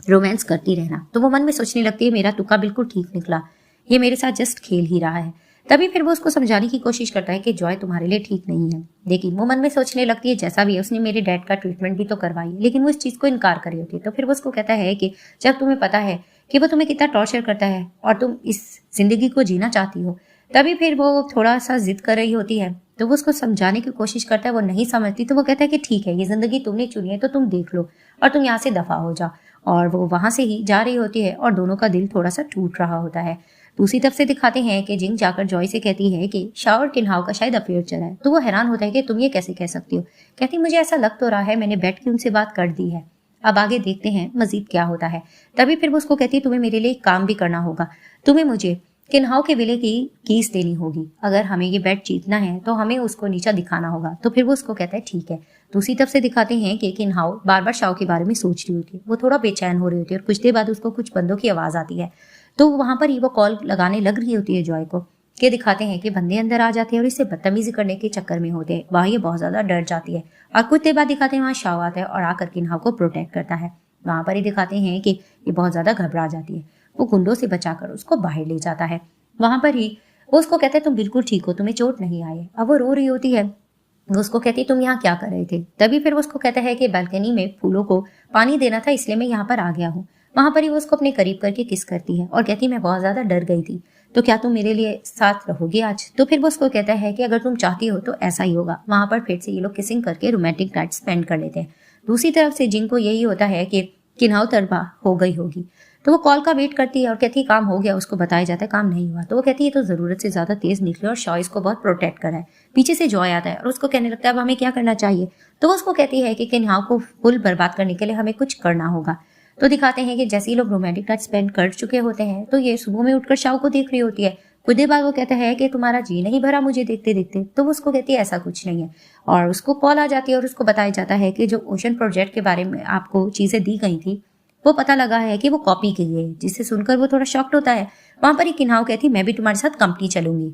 रोमांस करती रहना। तो वो मन में सोचने लगती है मेरा तुक्का बिल्कुल ठीक निकला, ये मेरे साथ जस्ट खेल ही रहा है। तभी फिर वो उसको समझाने की कोशिश करता है कि जॉय तुम्हारे लिए ठीक नहीं है। लेकिन वो मन में सोचने लगती है जैसा भी है उसने मेरे डैड का ट्रीटमेंट भी तो करवाई, लेकिन वो इस चीज को इनकार कर रही होती है। तो फिर वो उसको कहता है कि जब तुम्हें पता है कि वो तुम्हें कितना टॉर्चर करता है और तुम इस जिंदगी को जीना चाहती हो। तभी फिर वो थोड़ा सा जिद कर रही होती है तो वो उसको समझाने की कोशिश करता है, वो नहीं समझती। तो वो कहता है कि ठीक है ये जिंदगी तुमने चुनी है तो तुम देख लो और तुम यहाँ से दफा हो जाओ। और वो वहां से ही जा रही होती है और दोनों का दिल थोड़ा सा टूट रहा होता है। दूसरी तरफ से दिखाते हैं कि जिंग जाकर जॉय से कहती है कि शाओ और किन्हाओ का शायद अफेयर चला है। तो वो हैरान होता है कि तुम ये कैसे कह सकती हो? कहती मुझे ऐसा लग तो रहा है, मैंने बैठ के उनसे बात कर दी है, अब आगे देखते हैं मजीद क्या होता है। तभी फिर वो उसको कहती है तुम्हें मेरे लिए काम भी करना होगा, तुम्हें मुझे किन्हाओ के विले की कीज देनी होगी, अगर हमें ये बेट जीतना है तो हमें उसको नीचा दिखाना होगा। तो फिर वो उसको कहता है ठीक है। दूसरी तरफ से दिखाते हैं कि किन्हाओ बार बार शाओ के बारे में सोच रही होती है, वो थोड़ा बेचैन हो रही होती है और कुछ देर बाद उसको कुछ बंदों की आवाज आती है। तो वहां पर ही वो कॉल लगाने लग रही होती है जॉय को, कि दिखाते हैं कि बंदे अंदर आ जाते हैं और इससे बदतमीजी करने के चक्कर में होते हैं। वहां ये बहुत ज्यादा डर जाती है और कुछ देर बाद दिखाते हैं वहां शाओ आता है और आकर किन्हाओ को प्रोटेक्ट करता है। वहां पर ही दिखाते हैं कि ये बहुत ज्यादा घबरा जाती है, वो गुंडों से बचाकर उसको बाहर ले जाता है। वहां पर ही वो उसको कहता है तुम बिल्कुल ठीक हो, तुम्हें चोट नहीं आई है। अब वो रो रही होती है, वो उसको कहती है तुम यहाँ क्या कर रहे थे? तभी फिर वो उसको कहता है कि बालकनी में फूलों को पानी देना था इसलिए मैं यहाँ पर आ गया हूँ। वहां पर ही वो उसको अपने करीब करके किस करती है और कहती है मैं बहुत ज्यादा डर गई थी, तो क्या तुम मेरे लिए साथ रहोगे आज? तो फिर वो उसको कहता है कि अगर तुम चाहती हो तो ऐसा ही होगा। वहां पर फिर से ये लोग किसिंग करके रोमांटिक नाइट स्पेंड कर लेते हैं। दूसरी तरफ से जिंग को यही होता है कि किन्हाओ तरबा हो गई होगी, तो वो कॉल का वेट करती है और कहती है काम हो गया। उसको बताया जाता है काम नहीं हुआ, तो वो कहती है तो जरूरत से ज्यादा तेज निकले और शॉ इसको बहुत प्रोटेक्ट करा है। पीछे से जॉय आता है और उसको कहने लगता है अब हमें क्या करना चाहिए? तो वो उसको कहती है कि किन्हाओ को फुल बर्बाद करने के लिए हमें कुछ करना होगा। तो दिखाते हैं कि जैसे ही लोग रोमांटिक नाइट स्पेंड कर चुके होते हैं तो ये सुबह में उठकर शाओ को देख रही होती है। कुछ देर बाद वो कहता है कि तुम्हारा जी नहीं भरा मुझे देखते देखते। तो वो उसको कहती है ऐसा कुछ नहीं है, और उसको कॉल आ जाती है और उसको बताया जाता है कि जो ओशन प्रोजेक्ट के बारे में आपको चीजें दी गई थी वो पता लगा है कि वो कॉपी की है, जिसे सुनकर वो थोड़ा शॉक्ड होता है। वहां पर ही किन्हाओ कहती मैं भी तुम्हारे साथ कंपनी चलूंगी।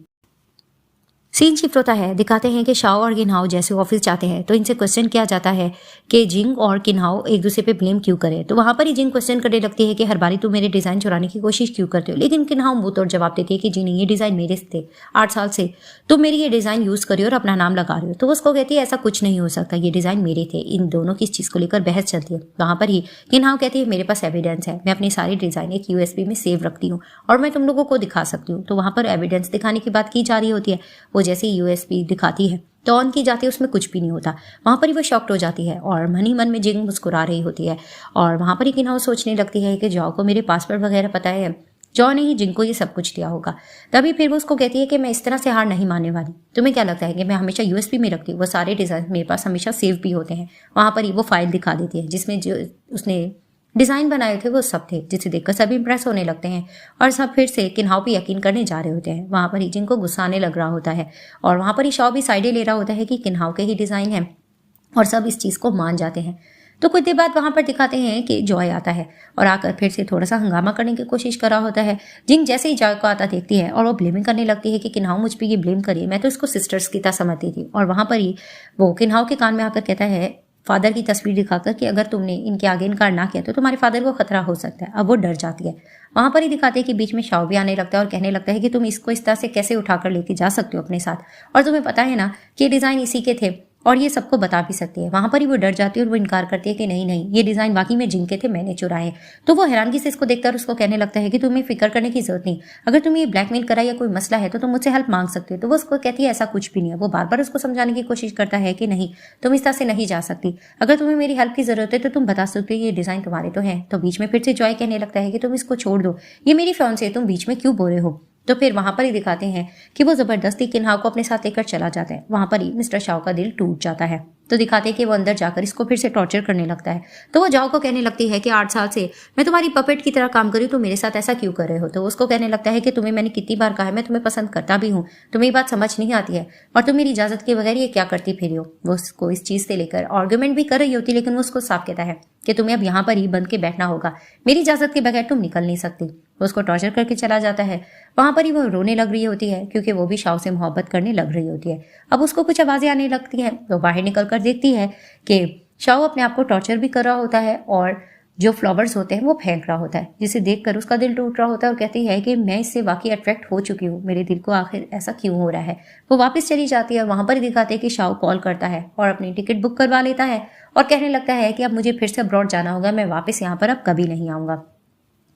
सीन शिफ्ट होता है, दिखाते हैं कि शाओ और किन्हाओ जैसे ऑफिस जाते हैं तो इनसे क्वेश्चन किया जाता है कि जिंग और किन्हाओ एक दूसरे पे ब्लेम क्यों करे। तो वहां पर ही जिंग क्वेश्चन करने लगती है कि हर बारी तुम मेरे डिजाइन चुराने की कोशिश क्यों करते हो, लेकिन किन्हाओ मुंह तोड़ जवाब देती है कि जी नहीं, ये डिजाइन मेरे थे, 8 साल से तुम मेरी ये डिजाइन यूज करी और अपना नाम लगा रहे हो। तो उसको कहती है ऐसा कुछ नहीं हो सकता, ये डिजाइन मेरे थे। इन दोनों की इस चीज को लेकर बहस चलती है। वहां पर ही किन्हाओ कहती है मेरे पास एविडेंस है, मैं अपनी सारी डिजाइन एक यूएसबी में सेव रखती हूँ और मैं तुम लोगों को दिखा सकती हूँ। तो वहां पर एविडेंस दिखाने की बात की जा रही होती है। वो जैसे यूएसबी दिखाती है तो ऑन की जाती है, उसमें कुछ भी नहीं होता। वहां पर ही वो शॉक्ड हो जाती है और मन ही मन में जिंग मुस्कुरा रही होती है। और वहां पर ही किन्हाओ सोचने लगती है कि जॉ को मेरे पासवर्ड वगैरह पता है, जॉ ने ही जिंग को ये सब कुछ दिया होगा। तभी फिर वो उसको कहती है कि मैं इस तरह से हार नहीं मानने वाली। तुम्हें क्या लगता है कि मैं हमेशा यूएसबी में रखती हूँ? वो सारे डिजाइन मेरे पास हमेशा सेव भी होते हैं। वहां पर ही वो फाइल दिखा देती है जिसमें जो उसने डिजाइन बनाए थे वो सब थे, जिसे देखकर सभी इंप्रेस होने लगते हैं और सब फिर से किन्हाओ पे यकीन करने जा रहे होते हैं। वहां पर ही जिंग को गुस्सा आने लग रहा होता है और वहां पर ही शाओ भी साइडें ले रहा होता है कि किन्हाओ के ही डिजाइन है और सब इस चीज को मान जाते हैं। तो कुछ देर बाद वहां पर दिखाते हैं कि जॉय आता है और आकर फिर से थोड़ा सा हंगामा करने की कोशिश कर रहा होता है। जिंग जैसे ही जॉय को आता देखती है और वो ब्लेमिंग करने लगती है कि किन्हाओ मुझ पे ये ब्लेम करिए, मैं तो इसको सिस्टर्स की तरह समझती थी। और वहां पर ही वो किन्हाओ के कान में आकर कहता है फादर की तस्वीर दिखाकर कि अगर तुमने इनके आगे इनकार ना किया तो तुम्हारे फादर को खतरा हो सकता है। अब वो डर जाती है। वहां पर ही दिखाते हैं कि बीच में शाओ भी आने लगता है और कहने लगता है कि तुम इसको इस तरह से कैसे उठाकर लेके जा सकते हो अपने साथ, और तुम्हें पता है ना कि ये डिजाइन इसी के थे और ये सबको बता भी सकती है। वहां पर ही वो डर जाती है और वो इनकार करती है कि नहीं नहीं, ये डिजाइन वाकई में जिंग के थे, मैंने चुराए। तो वो हैरानगी से इसको देखकर उसको कहने लगता है कि तुम्हें फिक्र करने की जरूरत नहीं, अगर तुम्हें ये ब्लैकमेल करा या कोई मसला है तो तुम मुझसे हेल्प मांग सकते हो। तो वो उसको कहती है ऐसा कुछ भी नहीं है। वो बार बार उसको समझाने की कोशिश करता है कि नहीं, तुम इस तरह से नहीं जा सकती, अगर तुम्हें मेरी हेल्प की जरूरत है तो तुम बता सकते हो, ये डिजाइन तुम्हारे तो है। तो बीच में फिर से जॉय कहने लगता है कि तुम इसको छोड़ दो, ये मेरी फियांसे है, तुम बीच में क्यों बोल रहे हो। तो फिर वहां पर ही दिखाते हैं कि वो जबरदस्ती किन्हाओ को अपने साथ लेकर चला जाता है। वहां पर ही मिस्टर शाओ का दिल टूट जाता है। तो दिखाते हैं कि वो अंदर जाकर इसको फिर से टॉर्चर करने लगता है। तो वो जाओ को कहने लगती है कि 8 साल से मैं तुम्हारी पपेट की तरह काम करी, तो मेरे साथ ऐसा क्यों कर रहे हो। तो उसको कहने लगता है कि तुम्हें मैंने कितनी बार कहा है, मैं तुम्हें पसंद करता भी हूँ, तुम्हें ये बात समझ नहीं आती है और तुम मेरी इजाजत के बगैर ये क्या करती फिरी हो। वो उसको इस चीज से लेकर आर्ग्यूमेंट भी कर रही होती, लेकिन वो उसको साफ कहता है कि तुम्हें अब यहाँ पर ही बंद के बैठना होगा, मेरी इजाजत के बगैर तुम निकल नहीं सकती। वो उसको टॉर्चर करके चला जाता है। वहां पर ही वो रोने लग रही होती है क्योंकि वो भी शाओ से मोहब्बत करने लग रही होती है। अब उसको कुछ आवाजें आने लगती हैं तो बाहर निकल कर देखती है कि शाओ अपने आप को टॉर्चर भी कर रहा होता है और जो फ्लावर्स होते हैं वो फेंक रहा होता है, जिसे देखकर उसका दिल टूट रहा होता है और कहती है कि मैं इससे वाकई अट्रैक्ट हो चुकी हूँ, मेरे दिल को आखिर ऐसा क्यों हो रहा है। वो वापस चली जाती है। वहां पर दिखाते हैं कि शाओ कॉल करता है और अपनी टिकट बुक करवा लेता है और कहने लगता है कि अब मुझे फिर से अब्रॉड जाना होगा, मैं वापस यहाँ पर अब कभी नहीं आऊंगा।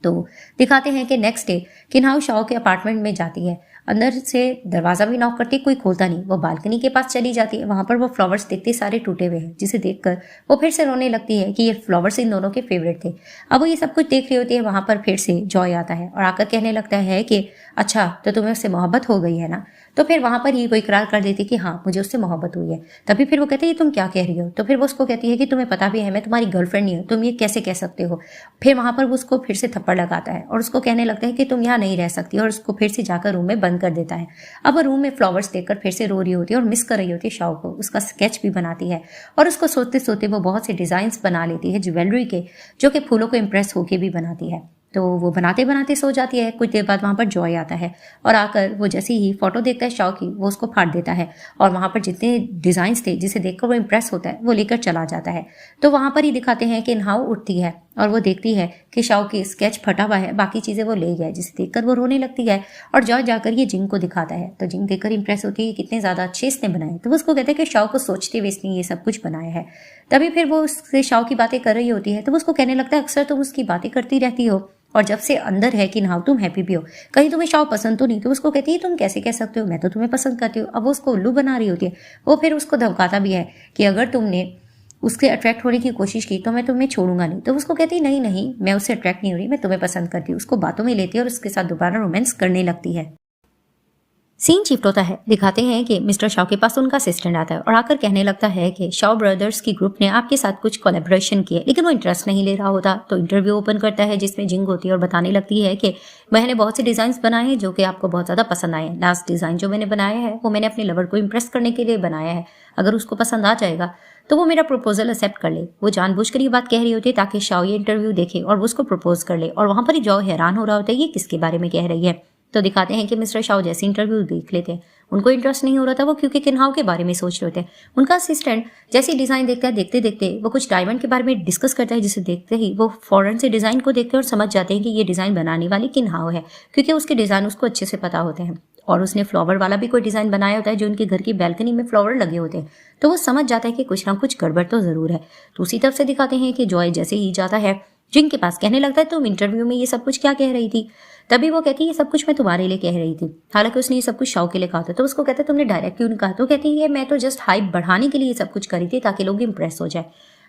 तो दिखाते हैं कि नेक्स्ट डे किन्हाओ शाओ के अपार्टमेंट में जाती है। अंदर से दरवाजा भी नॉक करती, कोई खोलता नहीं। वो बालकनी के पास चली जाती है। वहां पर वो फ्लावर्स देखती सारे टूटे हुए हैं, जिसे देखकर वो फिर से रोने लगती है कि ये फ्लावर्स इन दोनों के फेवरेट थे। अब वो ये सब कुछ देख रही होती है। वहां पर फिर से जॉय आता है और आकर कहने लगता है कि अच्छा तो तुम्हें उससे मोहब्बत हो गई है ना। तो फिर वहां पर ही वो इकरार कर देती कि हाँ मुझे उससे मोहब्बत हुई है। तभी फिर वो कहते हैं तुम क्या कह रही हो। तो फिर वो उसको कहती है कि तुम्हें पता भी है मैं तुम्हारी गर्लफ्रेंड नहीं हूँ, तुम ये कैसे कह सकते हो। फिर वहां पर वो उसको फिर से थप्पड़ लगाता है और उसको कहने लगता है कि तुम यहाँ नहीं रह सकती और उसको फिर से जाकर रूम में बंद कर देता है। अब वो रूम में फ्लावर्स देखकर फिर से रो रही होती है और मिस कर रही होती है शाओ को। उसका स्केच भी बनाती है और उसको सोते सोते वो बहुत से डिजाइन्स बना लेती है ज्वेलरी के, जो कि फूलों को इम्प्रेस होके भी बनाती है। तो वो बनाते बनाते सो जाती है। कुछ देर बाद वहां पर जॉय आता है और आकर वो जैसे ही फोटो देखता है शाओ की, वो उसको फाड़ देता है और वहां पर जितने डिजाइन्स थे जिसे देखकर वो इम्प्रेस होता है वो लेकर चला जाता है। तो वहां पर ही दिखाते हैं कि नहाओ उठती है और वो देखती है कि शाओ की स्केच फटा हुआ है, बाकी चीजें वो ले गया, जिसे देखकर वो रोने लगती है और जॉय जाकर ये जिंग को दिखाता है। तो जिंग देखकर इंप्रेस होती है कितने ज्यादा अच्छे इसने बनाए। तो वो उसको कहते हैं कि शाओ को सोचते हुए इसने ये सब कुछ बनाया है। तभी फिर वो उससे शाओ की बातें कर रही होती है। तो वो उसको कहने लगता है अक्सर तुम उसकी बातें करती रहती हो और जब से अंदर है कि नहाओ तुम हैप्पी भी हो, कहीं तुम्हें शाओ पसंद तो नहीं। तो उसको कहती है तुम कैसे कह सकते हो, मैं तो तुम्हें पसंद करती हूँ। अब वो उसको उल्लू बना रही होती है। वो फिर उसको धमकाता भी है कि अगर तुमने उसके अट्रैक्ट होने की कोशिश की तो मैं तुम्हें छोड़ूंगा नहीं। तो उसको कहती है नहीं नहीं, मैं उससे अट्रैक्ट नहीं हो रही, मैं तुम्हें पसंद करती हूँ। उसको बातों में लेती है और उसके साथ दोबारा रोमांस करने लगती है। सीन शिफ्ट होता है, दिखाते हैं कि मिस्टर शाओ के पास उनका असिस्टेंट आता है और आकर कहने लगता है कि शाओ ब्रदर्स की ग्रुप ने आपके साथ कुछ कोलैबोरेशन किए, लेकिन वो इंटरेस्ट नहीं ले रहा होता। तो इंटरव्यू ओपन करता है जिसमें जिंग होती है और बताने लगती है कि मैंने बहुत से डिजाइन बनाए हैं जो कि आपको बहुत ज्यादा पसंद आए हैं। लास्ट डिजाइन जो मैंने बनाया है वो मैंने अपने लवर को इम्प्रेस करने के लिए बनाया है, अगर उसको पसंद आ जाएगा तो वो मेरा प्रपोजल एक्सेप्ट कर ले। वो जानबूझकर ये बात कह रही होती है ताकि शाओ ये इंटरव्यू देखे और वो उसको प्रपोज कर ले, और वहां पर ही जाओ हैरान हो रहा होता है ये किसके बारे में कह रही है। तो दिखाते हैं कि मिस्टर शाओ जैसे इंटरव्यू देख लेते हैं, उनको इंटरेस्ट नहीं हो रहा था, वो क्योंकि किन्हाओ के बारे में सोच रहे थे। उनका असिस्टेंट जैसे डिजाइन देखता है, देखते देखते वो कुछ डायमंड के बारे में डिस्कस करता है, जिसे देखते ही वो फौरन से डिजाइन को देखते हैं और समझ जाते हैं कि ये डिजाइन बनाने वाली किन्हाओ है, क्योंकि उसके डिजाइन उसको अच्छे से पता होते हैं। और उसने फ्लावर वाला भी कोई डिजाइन बनाया होता है जो उनके घर की बैल्कनी में फ्लावर लगे होते हैं, तो वो समझ जाता है कि कुछ ना कुछ गड़बड़ तो जरूर है। दूसरी तरफ से दिखाते हैं कि जॉय जैसे ही जाता है जिंग के पास, कहने लगता है तुम इंटरव्यू में ये सब कुछ क्या कह रही थी। तभी वो कहती है ये सब कुछ मैं तुम्हारे लिए कह रही थी, हालांकि उसने ये सब कुछ शाओ के लिए कहा था। तो उसको कहता है तुमने डायरेक्ट क्यों नहीं कहा। तो कहती है मैं तो जस्ट हाइप बढ़ाने के लिए ये सब कुछ करी थी ताकि लोग इंप्रेस हो जाए।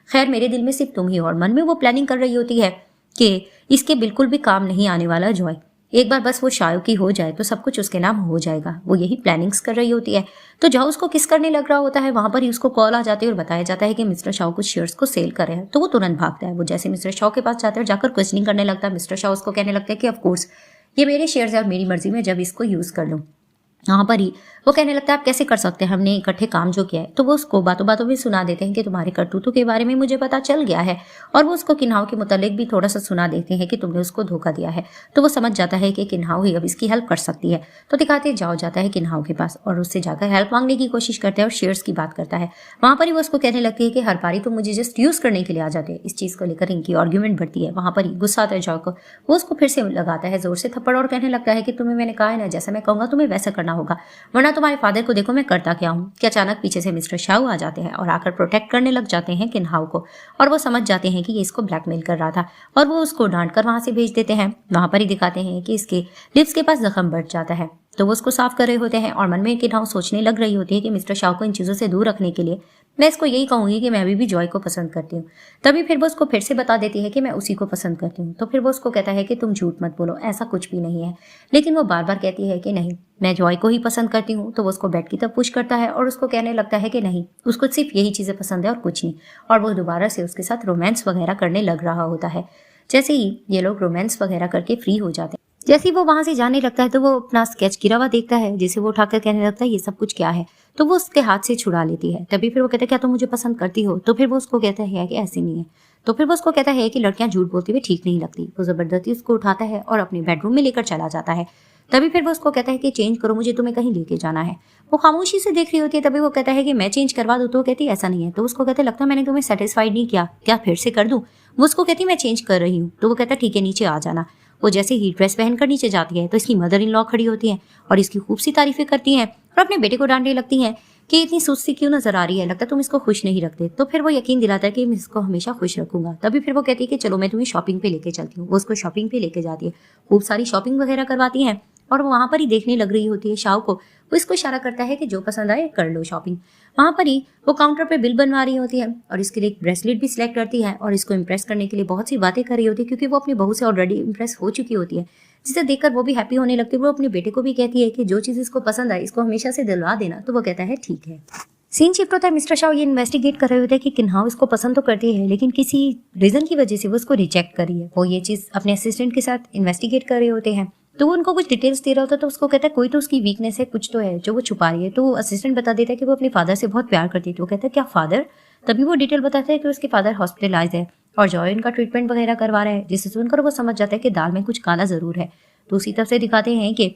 खैर मेरे दिल में सिर्फ तुम ही हो, और मन में वो प्लानिंग कर रही होती है कि इसके बिल्कुल भी काम नहीं आने वाला जॉय, एक बार बस वो शायो की हो जाए तो सब कुछ उसके नाम हो जाएगा। वो यही प्लानिंग्स कर रही होती है। तो जाओ उसको किस करने लग रहा होता है, वहां पर ही उसको कॉल आ जाती है और बताया जाता है कि मिस्टर शाओ कुछ शेयर्स को सेल कर रहे हैं। तो वो तुरंत भागता है। वो जैसे मिस्टर शाओ के पास जाता है और जाकर क्वेश्चनिंग करने लगता है। मिस्टर शाओ उसको कहने लगता है कि ऑफ कोर्स ये मेरे शेयर्स है और मेरी मर्जी में जब इसको यूज कर लूँ। वहां पर ही वो कहने लगता है आप कैसे कर सकते हैं, हमने इकट्ठे काम जो किया है। तो वो उसको बातों बातों में सुना देते हैं कि तुम्हारे करतूतों के बारे में मुझे पता चल गया है, और वो उसको किन्हाओ के मुतालिक भी थोड़ा सा सुना देते हैं कि तुमने उसको धोखा दिया है। तो वो समझ जाता है कि किन्हाओ ही अब इसकी हेल्प कर सकती है। तो दिखाते जाओ जाता है किन्हाओ के पास और उससे जाकर हेल्प मांगने की कोशिश करता है और शेयर्स की बात करता है। वहां पर ही वो उसको कहने लगती है कि हर बारी तो मुझे जस्ट यूज करने के लिए आ जाते हैं। इस चीज को लेकर इनकी आर्ग्यूमेंट बढ़ती है। वहां पर ही गुस्सा आता है जाओ को, वो उसको फिर से लगाता है जोर से थप्पड़ और कहने लगता है कि तुम्हें मैंने कहा है ना, जैसा मैं कहूंगा तुम्हें वैसा करना होगा, वरना तुम्हारे फादर को देखो मैं करता क्या हूँ। कि अचानक पीछे से मिस्टर शाओ आ जाते हैं और आकर प्रोटेक्ट करने लग जाते हैं किन्हाओ को, और वो समझ जाते हैं कि ये इसको ब्लैकमेल कर रहा था और वो उसको डांट कर वहां से भेज देते हैं। वहां पर ही दिखाते हैं कि इसके लिप्स के पास जख्म बढ़ जाता है, तो वो उसको साफ कर रहे होते हैं और मन में किन्हाओ सोचने लग रही होती है कि मिस्टर शाओ को इन चीजों से दूर रखने के लिए मैं इसको यही कहूंगी कि मैं अभी भी जॉय को पसंद करती हूँ। तभी फिर वो उसको फिर से बता देती है कि मैं उसी को पसंद करती हूँ। तो फिर वो उसको कहता है कि तुम झूठ मत बोलो, ऐसा कुछ भी नहीं है। लेकिन वो बार बार कहती है कि नहीं, मैं जॉय को ही पसंद करती हूँ। तो वो उसको बेड की तरफ पुश करता है और उसको कहने लगता है कि नहीं, उसको सिर्फ यही चीजें पसंद है और कुछ नहीं। और वो दोबारा से उसके साथ रोमांस वगैरह करने लग रहा होता है। जैसे ही ये लोग रोमांस वगैरह करके फ्री हो जाते हैं, जैसे ही वो वहां से जाने लगता है तो वो अपना स्केच गिरा हुआ देखता है, जिसे वो उठाकर कहने लगता है ये सब कुछ क्या है। तो वो उसके हाथ से छुड़ा लेती है। तभी फिर वो कहता है क्या तुम मुझे पसंद करती हो। तो फिर वो उसको कहता है कि ऐसे नहीं है। तो फिर वो उसको कहता है कि लड़कियां झूठ बोलती हुई ठीक नहीं लगती। वो जबरदस्ती उसको उठाता है और अपने बेडरूम में लेकर चला जाता है। तभी फिर वो उसको कहता है कि चेंज करो, मुझे तुम्हें कहीं लेके जाना है। वो खामोशी से देख रही होती है। तभी वो कहता है कि मैं चेंज करवा दूं। तो कहती है ऐसा नहीं है। तो उसको कहते लगता है मैंने तुम्हें सेटिस्फाइड नहीं किया, क्या फिर से कर दूं। वो उसको कहती मैं चेंज कर रही हूँ। तो वो कहता ठीक है नीचे आ जाना। वो जैसे ही ड्रेस पहनकर नीचे जाती है तो इसकी मदर इन लॉ खड़ी होती है और इसकी खूब सी तारीफें करती हैं और अपने बेटे को डांटने लगती हैं कि इतनी सुस्ती क्यों नजर आ रही है, लगता है तुम इसको खुश नहीं रखते। तो फिर वो यकीन दिलाता है कि मैं इसको हमेशा खुश रखूंगा। तभी फिर वो कहती है कि चलो मैं तुम्हें शॉपिंग पे लेके चलती हूँ। वो उसको शॉपिंग पे लेके जाती है, खूब सारी शॉपिंग वगैरह करवाती हैं और वो वहां पर ही देखने लग रही होती है शाओ को। वो इसको इशारा करता है कि जो पसंद आए कर लो शॉपिंग। वहां पर ही वो काउंटर पे बिल बनवा रही होती है और इसके लिए एक ब्रेसलेट भी सिलेक्ट करती है और इसको इम्प्रेस करने के लिए बहुत सी बातें कर रही होती है, क्योंकि वो अपनी बहू से ऑलरेडी इम्प्रेस हो चुकी होती है, जिसे देखकर वो भी हैप्पी होने लगती है। वो अपने बेटे को भी कहती है कि जो चीज इसको पसंद आए इसको हमेशा से दिलवा देना। तो वो कहता है ठीक है। सीन शिफ्ट होता है। मिस्टर शाओ ये इन्वेस्टिगेट कर रहे होते हैं कि किन्हाओ इसको पसंद तो करती है, लेकिन किसी रीजन की वजह से वो इसको रिजेक्ट कर रही है। वो ये चीज अपने असिस्टेंट के साथ इन्वेस्टिगेट कर रहे होते हैं। तो वो उनको कुछ डिटेल्स दे रहा होता है। तो उसको कहता है कोई तो उसकी वीकनेस है, कुछ तो है जो वो छुपा रही है। तो असिस्टेंट बता देता है कि वो अपने फादर से बहुत प्यार करती है। तो वो कहता है क्या फादर। तभी वो डिटेल बताता है कि उसके फादर हॉस्पिटलाइज है और जॉय उनका ट्रीटमेंट वगैरह करवा रहा है, जिससे सुनकर वो समझ जाता है कि दाल में कुछ काला जरूर है। तो उसी तरफ से दिखाते हैं कि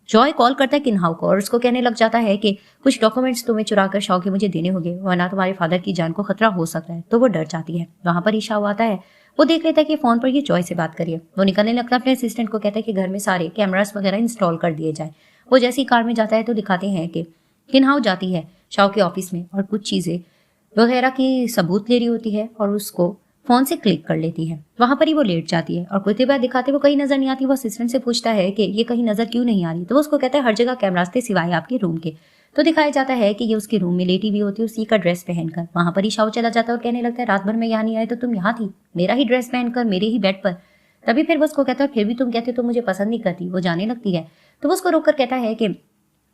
जॉय कॉल करता है किन्हाओ को और उसको कहने लग जाता है कि कुछ डॉक्यूमेंट्स तुम्हें चुरा कर शाओ के मुझे देने होंगे, वरना तुम्हारे फादर की जान को खतरा हो सकता है। तो वो डर जाती है। वहां पर ही शाओ आता है। वो देख लेता है कि फोन पर ये जॉय से बात करिए। वो निकलने लगता है, अपने असिस्टेंट को कहता है कि घर में सारे कैमरास वगैरह इंस्टॉल कर दिए जाए। वो जैसे ही कार में जाता है तो दिखाते हैं कि किन्हाओ जाती है शाओ के ऑफिस में और कुछ चीजें वगैरह की सबूत ले रही होती है और उसको फोन से क्लिक कर लेती है। वहां पर ही वो लेट जाती है और कुछ देर बाद दिखाते वो कहीं नजर नहीं आती। वो असिस्टेंट से पूछता है कि ये कहीं नजर क्यों नहीं आ रही। तो वो उसको कहता है हर जगह कैमरास थे सिवाय आपके रूम के। तो दिखाया जाता है कि ये उसके रूम में लेटी हुई होती है उसी का ड्रेस पहनकर। वहां पर ही शाओ चला जाता है और कहने लगता है रात भर में यहाँ नहीं आए तो तुम यहाँ थी, मेरा ही ड्रेस पहनकर मेरे ही बेड पर। तभी फिर वो उसको कहता है फिर भी तुम कहते हो तो मुझे पसंद नहीं करती। वो जाने लगती है। तो वो उसको रोककर कहता है कि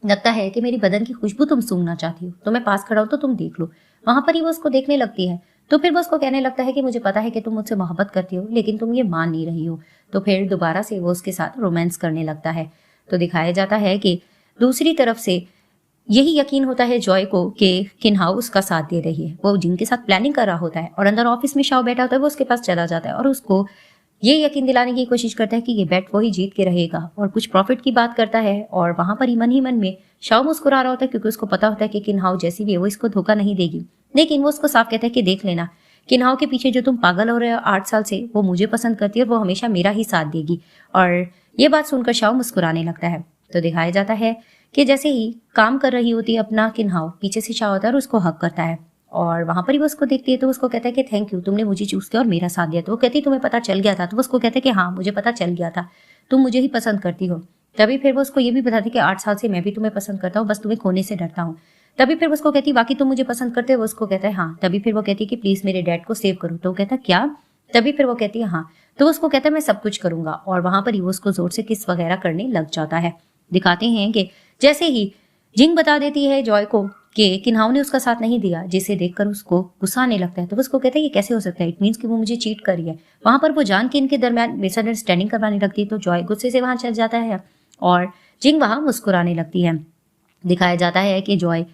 लगता है कि मेरी बदन की खुशबू तुम सूंघना चाहती हो, तो मैं पास खड़ा हूं तो तुम देख लो। वहां पर ही वो उसको देखने लगती है। तो फिर वो उसको कहने लगता है कि मुझे पता है कि तुम मुझसे मोहब्बत करती हो, लेकिन तुम ये मान नहीं रही हो। तो फिर दोबारा से वो उसके साथ रोमांस करने लगता है। तो दिखाया जाता है कि दूसरी तरफ से यही यकीन होता है जॉय को कि किन्हाउ उसका साथ दे रही है। वो जिनके साथ प्लानिंग कर रहा होता है और अंदर ऑफिस में शाओ बैठा होता है, वो उसके पास चला जाता है और उसको ये यकीन दिलाने की कोशिश करता है कि ये बेट वो ही जीत के रहेगा और कुछ प्रॉफिट की बात करता है। और वहां पर ही मन में शाओ मुस्कुरा रहा होता है, क्योंकि उसको पता होता है कि किन्हाउ जैसी भी है वो इसको धोखा नहीं देगी। लेकिन वो उसको साफ कहता है कि देख लेना, किन्हाउ के पीछे जो तुम पागल हो रहे हो 8 साल से, वो मुझे पसंद करती है और वो हमेशा मेरा ही साथ देगी। और ये बात सुनकर शाओ मुस्कुराने लगता है। तो दिखाया जाता है कि जैसे ही काम कर रही होती है अपना किन्हाउ, पीछे से शाओ आता है और उसको हक करता है। और वहां पर ही वो उसको देखती है तो उसको कहता है कि थैंक यू, तुमने मुझे चूज किया और मेरा साथ दिया। तो वो कहती है तुम्हें पता चल गया था? तो वो उसको कहता है कि हाँ, मुझे पता चल गया था, तुम मुझे ही पसंद करती हो। तभी फिर वो उसको ये भी बताती है कि 8 साल से मैं भी तुम्हें पसंद करता हूँ, बस तुम्हें खोने से डरता हूँ। तभी फिर वो उसको कहती है बाकी तुम मुझे पसंद करते हो? वो उसको कहता है हाँ। तभी फिर वो कहती है कि प्लीज मेरे डैड को सेव करो। तो वो कहता है क्या? तभी फिर वो कहती है हाँ। तो वो उसको कहता है मैं सब कुछ करूंगा। और वहां पर ही वो उसको जोर से किस वगैरह करने लग जाता है। दिखाते हैं कि जैसे ही जिंग बता देती है जॉय को कि किन्हाउ ने उसका साथ नहीं दिया, जिसे देखकर उसको गुस्सा आने लगता है। तो वो उसको कहता है ये कैसे हो सकता है, इट मीन्स कि वो मुझे चीट कर रही है। वहां पर वो जान के इनके दरमियान मिसअंडरस्टैंडिंग करवाने लगती है। तो जॉय गुस्से से वहां चल जाता है और जिंग वहां मुस्कुराने लगती है। दिखाया जाता है कि जॉय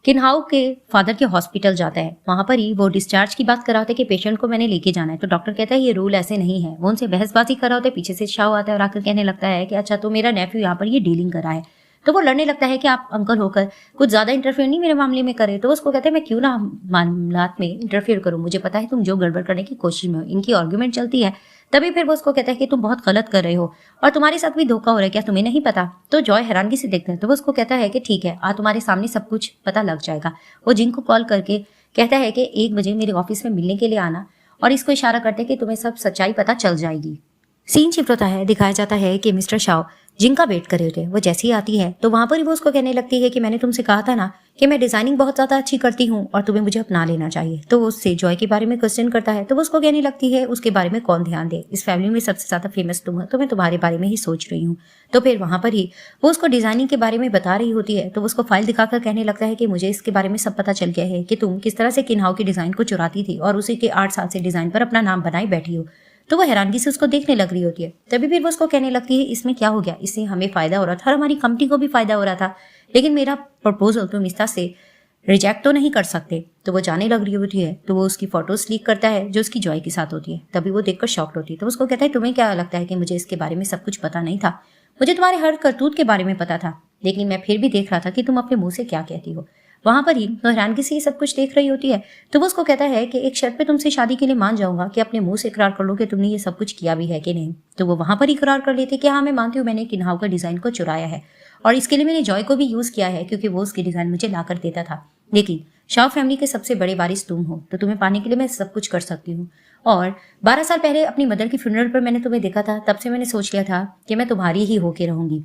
किन्हाउ के फादर के हॉस्पिटल जाता है। वहां पर ही वो डिस्चार्ज की बात कर रहा होता है कि पेशेंट को मैंने लेके जाना है। तो डॉक्टर कहता है ये रूल ऐसे नहीं है। वो उनसे बहसबाजी कर रहा होता है। पीछे से शाओ आता है और आकर कहने लगता है कि अच्छा, तो मेरा नेफ्यू यहाँ पर ये डीलिंग कर रहा है। तो वो लड़ने लगता है कि आप अंकल होकर कुछ ज्यादा इंटरफेयर नहीं मेरे मामले में करे। तो उसको कहते हैं मैं क्यों ना मामलात में इंटरफेयर करूं, मुझे पता है तुम जो गड़बड़ करने की कोशिश में हो। इनकी आर्ग्यूमेंट चलती है। तभी फिर वो उसको कहता है कि तुम बहुत गलत कर रहे हो और तुम्हारे साथ भी धोखा हो रहा है, क्या तुम्हें नहीं पता? तो जॉय हैरानगी से देखता है। तो वो उसको कहता है कि ठीक है, आज तुम्हारे सामने सब कुछ पता लग जाएगा। वो जिंग को कॉल करके कहता है कि 1 बजे मेरे ऑफिस में मिलने के लिए आना, और इसको इशारा करते हैं कि तुम्हें सब सच्चाई पता चल जाएगी। सीन शिफ्ट होता है। दिखाया जाता है कि मिस्टर शाओ जिंग का वेट कर रहे थे। वो जैसी आती है तो वहां पर ही वो उसको कहने लगती है कि मैंने तुमसे कहा था ना कि मैं डिजाइनिंग बहुत ज्यादा अच्छी करती हूँ और तुम्हें मुझे अपना लेना चाहिए। तो वो उससे जॉय के बारे में क्वेश्चन करता है। तो वो उसको कहने लगती है उसके बारे में कौन ध्यान दे, इस फैमिली में सबसे ज्यादा फेमस तुम हो, तो मैं तुम्हारे बारे में ही सोच रही हूँ। तो फिर वहां पर ही वो उसको डिजाइनिंग के बारे में बता रही होती है। तो वो उसको फाइल दिखाकर कहने लगता है कि मुझे इसके बारे में सब पता चल गया है कि तुम किस तरह से किन्हाउ की डिजाइन को चुराती थी और उसी के 8 साल से डिजाइन पर अपना नाम बनाई बैठी हो। तो वो हैरानगी से उसको देखने लग रही होती है। तभी फिर वो उसको कहने लगती है इसमें क्या हो गया, इससे हमें फायदा हो रहा था और हमारी कंपनी को भी फायदा हो रहा था, लेकिन मेरा प्रपोजल तुम इस तरह से रिजेक्ट तो नहीं कर सकते। तो वो जाने लग रही होती है। तो वो उसकी फोटोज लीक करता है जो उसकी जॉय के साथ होती है। तभी वो देखकर शॉक्ड होती है। तो उसको कहता है तुम्हें क्या लगता है कि मुझे इसके बारे में सब कुछ पता नहीं था? मुझे तुम्हारे हर करतूत के बारे में पता था, लेकिन मैं फिर भी देख रहा था कि तुम अपने मुंह से क्या कहती हो। वहां पर ही तो हैरानगी से ये सब कुछ देख रही होती है। तो वो उसको कहता है कि एक शर्त पे तुमसे शादी के लिए मान जाऊंगा कि अपने मुंह से इकरार कर लो कि तुमने ये सब कुछ किया भी है कि नहीं। तो वो वहां पर ही इकरार कर लेती कि हाँ, मैं मानती हूँ मैंने किन्हाउ का डिजाइन को चुराया है और इसके लिए मैंने जॉय को भी यूज किया है, क्योंकि वो उसकी डिजाइन मुझे लाकर देता था। लेकिन शाओ फैमिली के सबसे बड़े वारिस तुम हो, तो तुम्हें पाने के लिए मैं सब कुछ कर सकती हूँ। और 12 साल पहले अपनी मदर की फ्यूनरल पर मैंने तुम्हें देखा था, तब से मैंने सोच लिया था कि मैं तुम्हारी ही होके रहूंगी।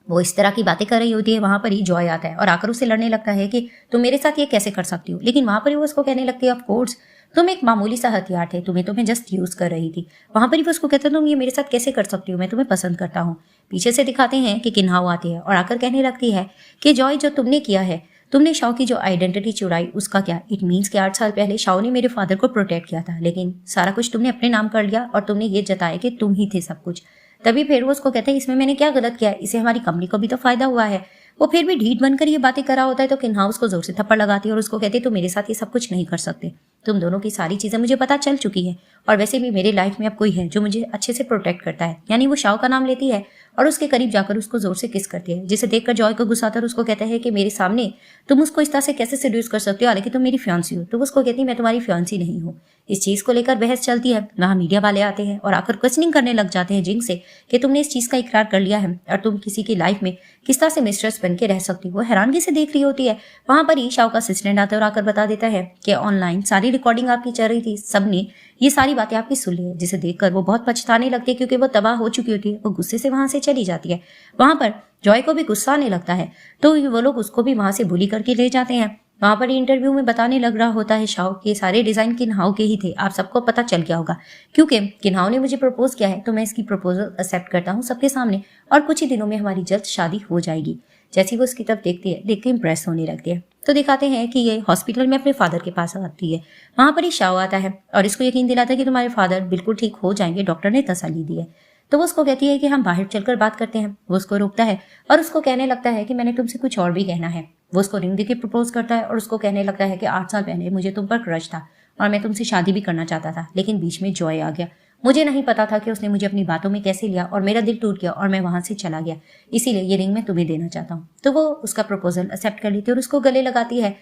वो इस तरह की बातें कर रही होती है। वहां पर ही जॉय आता है और आकर उससे लड़ने लगता है कि तुम मेरे साथ ये कैसे कर सकती हो। लेकिन वहां पर ही वो उसको कहने लगती है ऑफ कोर्स तुम एक मामूली सा हथियार थे, तुम्हें जस्ट यूज कर रही थी। वहां पर ही वो उसको कहते हैं तुम ये मेरे साथ कैसे कर सकती हो, मैं तुम्हें पसंद करता हूँ। पीछे से दिखाते हैं कि किन्हाउ आती है और आकर कहने लगती है कि जॉय, जो तुमने किया है, तुमने शाओ की जो आइडेंटिटी चुराई, उसका क्या? इट मीन्स कि 8 साल पहले शाओ ने मेरे फादर को प्रोटेक्ट किया था, लेकिन सारा कुछ तुमने अपने नाम कर लिया और तुमने ये जताया कि तुम ही थे सब कुछ। तभी फिर वो उसको कहते हैं इसमें मैंने क्या गलत किया है, इससे हमारी कंपनी को भी तो फायदा हुआ है। वो फिर भी ढीठ बनकर ये बातें कर रहा होता है। तो किन्हाउ उसको जोर से थप्पड़ लगाती है और उसको कहती है तुम मेरे साथ ये सब कुछ नहीं कर सकते, तुम दोनों की सारी चीजें मुझे पता चल चुकी है और वैसे भी मेरे लाइफ में अब कोई है जो मुझे अच्छे से प्रोटेक्ट करता है। यानी वो शाओ का नाम लेती है और उसके करीब जाकर उसको जोर से किस करती है, जिसे देखकर जॉय को गुस्सा आता है और उसको कहता है कि मेरे सामने तुम उसको इस तरह से कैसे सेड्यूस कर सकते हो, हालांकि तुम मेरी फियांसी हो। तो उसको कहती है मैं तुम्हारी फियांसी नहीं हूँ। इस चीज को लेकर बहस चलती है। वहां मीडिया वाले आते हैं और आकर क्वेश्चनिंग करने लग जाते हैं जिंग से कि तुमने इस चीज का इकरार कर लिया है और तुम किसी की लाइफ में किस तरह से मिस्ट्रेस बन के रह सकती हो। हैरानगी से देख रही होती है। वहां पर ही शाओ का असिस्टेंट आता है और आकर बता देता है कि ऑनलाइन सारी रिकॉर्डिंग आपकी चल रही थी, सबने ये सारी बातें आपकी सुन ली है, जिसे देखकर वो बहुत पछताने लगती है क्योंकि वो तबाह हो चुकी होती है। वो गुस्से से वहां से चली जाती है। वहां पर जॉय को भी गुस्सा आने लगता है तो वो लोग उसको भी वहां से बुली करके ले जाते हैं। वहां पर इंटरव्यू में बताने लग रहा होता है शाओ के सारे डिजाइन किन्हाउ के ही थे। आप सबको पता चल गया होगा क्योंकि किन्हाउ ने मुझे प्रपोज किया है, तो मैं इसकी प्रपोजल एक्सेप्ट करता हूँ सबके सामने और कुछ ही दिनों में हमारी जल्द शादी हो जाएगी। जैसे ही वो उसकी तरफ देखती है, देख के इम्प्रेस होने लगती है। तो दिखाते हैं कि ये हॉस्पिटल में अपने फादर के पास आती है। वहां पर ही शाओ आता है और इसको यकीन दिलाता है कि तुम्हारे फादर बिल्कुल ठीक हो जाएंगे, डॉक्टर ने तसल्ली दी है। तो वो उसको कहती है कि हम बाहर चलकर बात करते हैं। वो उसको रोकता है और उसको कहने लगता है कि मैंने तुमसे कुछ और भी कहना है। वो उसको रिंग देके प्रपोज करता है और उसको कहने लगता है कि 8 साल पहले मुझे तुम पर क्रश था और मैं तुमसे शादी भी करना चाहता था, लेकिन बीच में जॉय आ गया। मुझे नहीं पता था कि उसने मुझे अपनी बातों में कैसे लिया और मेरा दिल टूट गया और मैं वहां से चला गया। इसीलिए ये रिंग मैं तुम्हें देना चाहता हूँ। तो वो उसका प्रपोजल एक्सेप्ट कर लेती है और उसको गले लगाती है।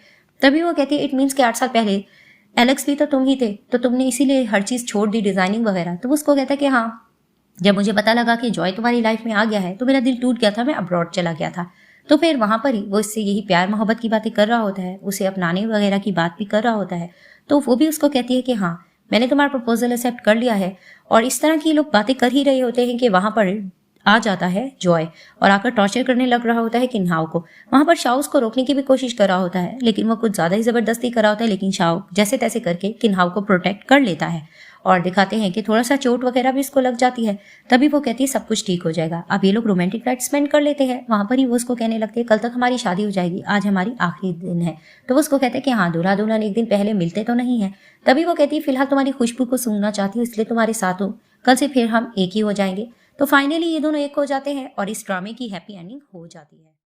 तभी वो कहती है इट मीन्स कि 8 साल पहले एलेक्स भी तो तुम ही थे, तो तुमने इसीलिए हर चीज छोड़ दी, डिजाइनिंग वगैरह। तो वो उसको कहता है कि हाँ, जब मुझे पता लगा कि जॉय तुम्हारी लाइफ में आ गया है तो मेरा दिल टूट गया था, मैं अब्रॉड चला गया था। तो फिर वहां पर ही वो इससे यही प्यार मोहब्बत की बातें कर रहा होता है, उसे अपनाने वगैरह की बात भी कर रहा होता है। तो वो भी उसको कहती है कि हाँ, मैंने तुम्हारा प्रपोजल एक्सेप्ट कर लिया है। और इस तरह की लोग बातें कर ही रहे होते हैं कि वहां पर आ जाता है जॉय और आकर टॉर्चर करने लग रहा होता है किन्हाओ को। वहां पर शाओ उसको रोकने की भी कोशिश कर रहा होता है, लेकिन वो कुछ ज्यादा ही जबरदस्ती कर रहा होता है। लेकिन शाओ जैसे तैसे करके किन्हाओ को प्रोटेक्ट कर लेता है और दिखाते हैं कि थोड़ा सा चोट वगैरह भी इसको लग जाती है। तभी वो कहती है सब कुछ ठीक हो जाएगा, अब ये लोग रोमांटिक नाइट स्पेंड कर लेते हैं। वहां पर ही वो उसको कहने लगती है कल तक हमारी शादी हो जाएगी, आज हमारी आखिरी दिन है। तो वो उसको कहते हैं कि हाँ, दूल्हा दुल्हन एक दिन पहले मिलते तो नहीं है। तभी वो कहती है फिलहाल तुम्हारी खुशबू को सूंघना चाहती हूँ, इसलिए तुम्हारे साथ हूँ, कल से फिर हम एक ही हो जाएंगे। तो फाइनली ये दोनों एक हो जाते हैं और इस ड्रामे की हैप्पी एंडिंग हो जाती है।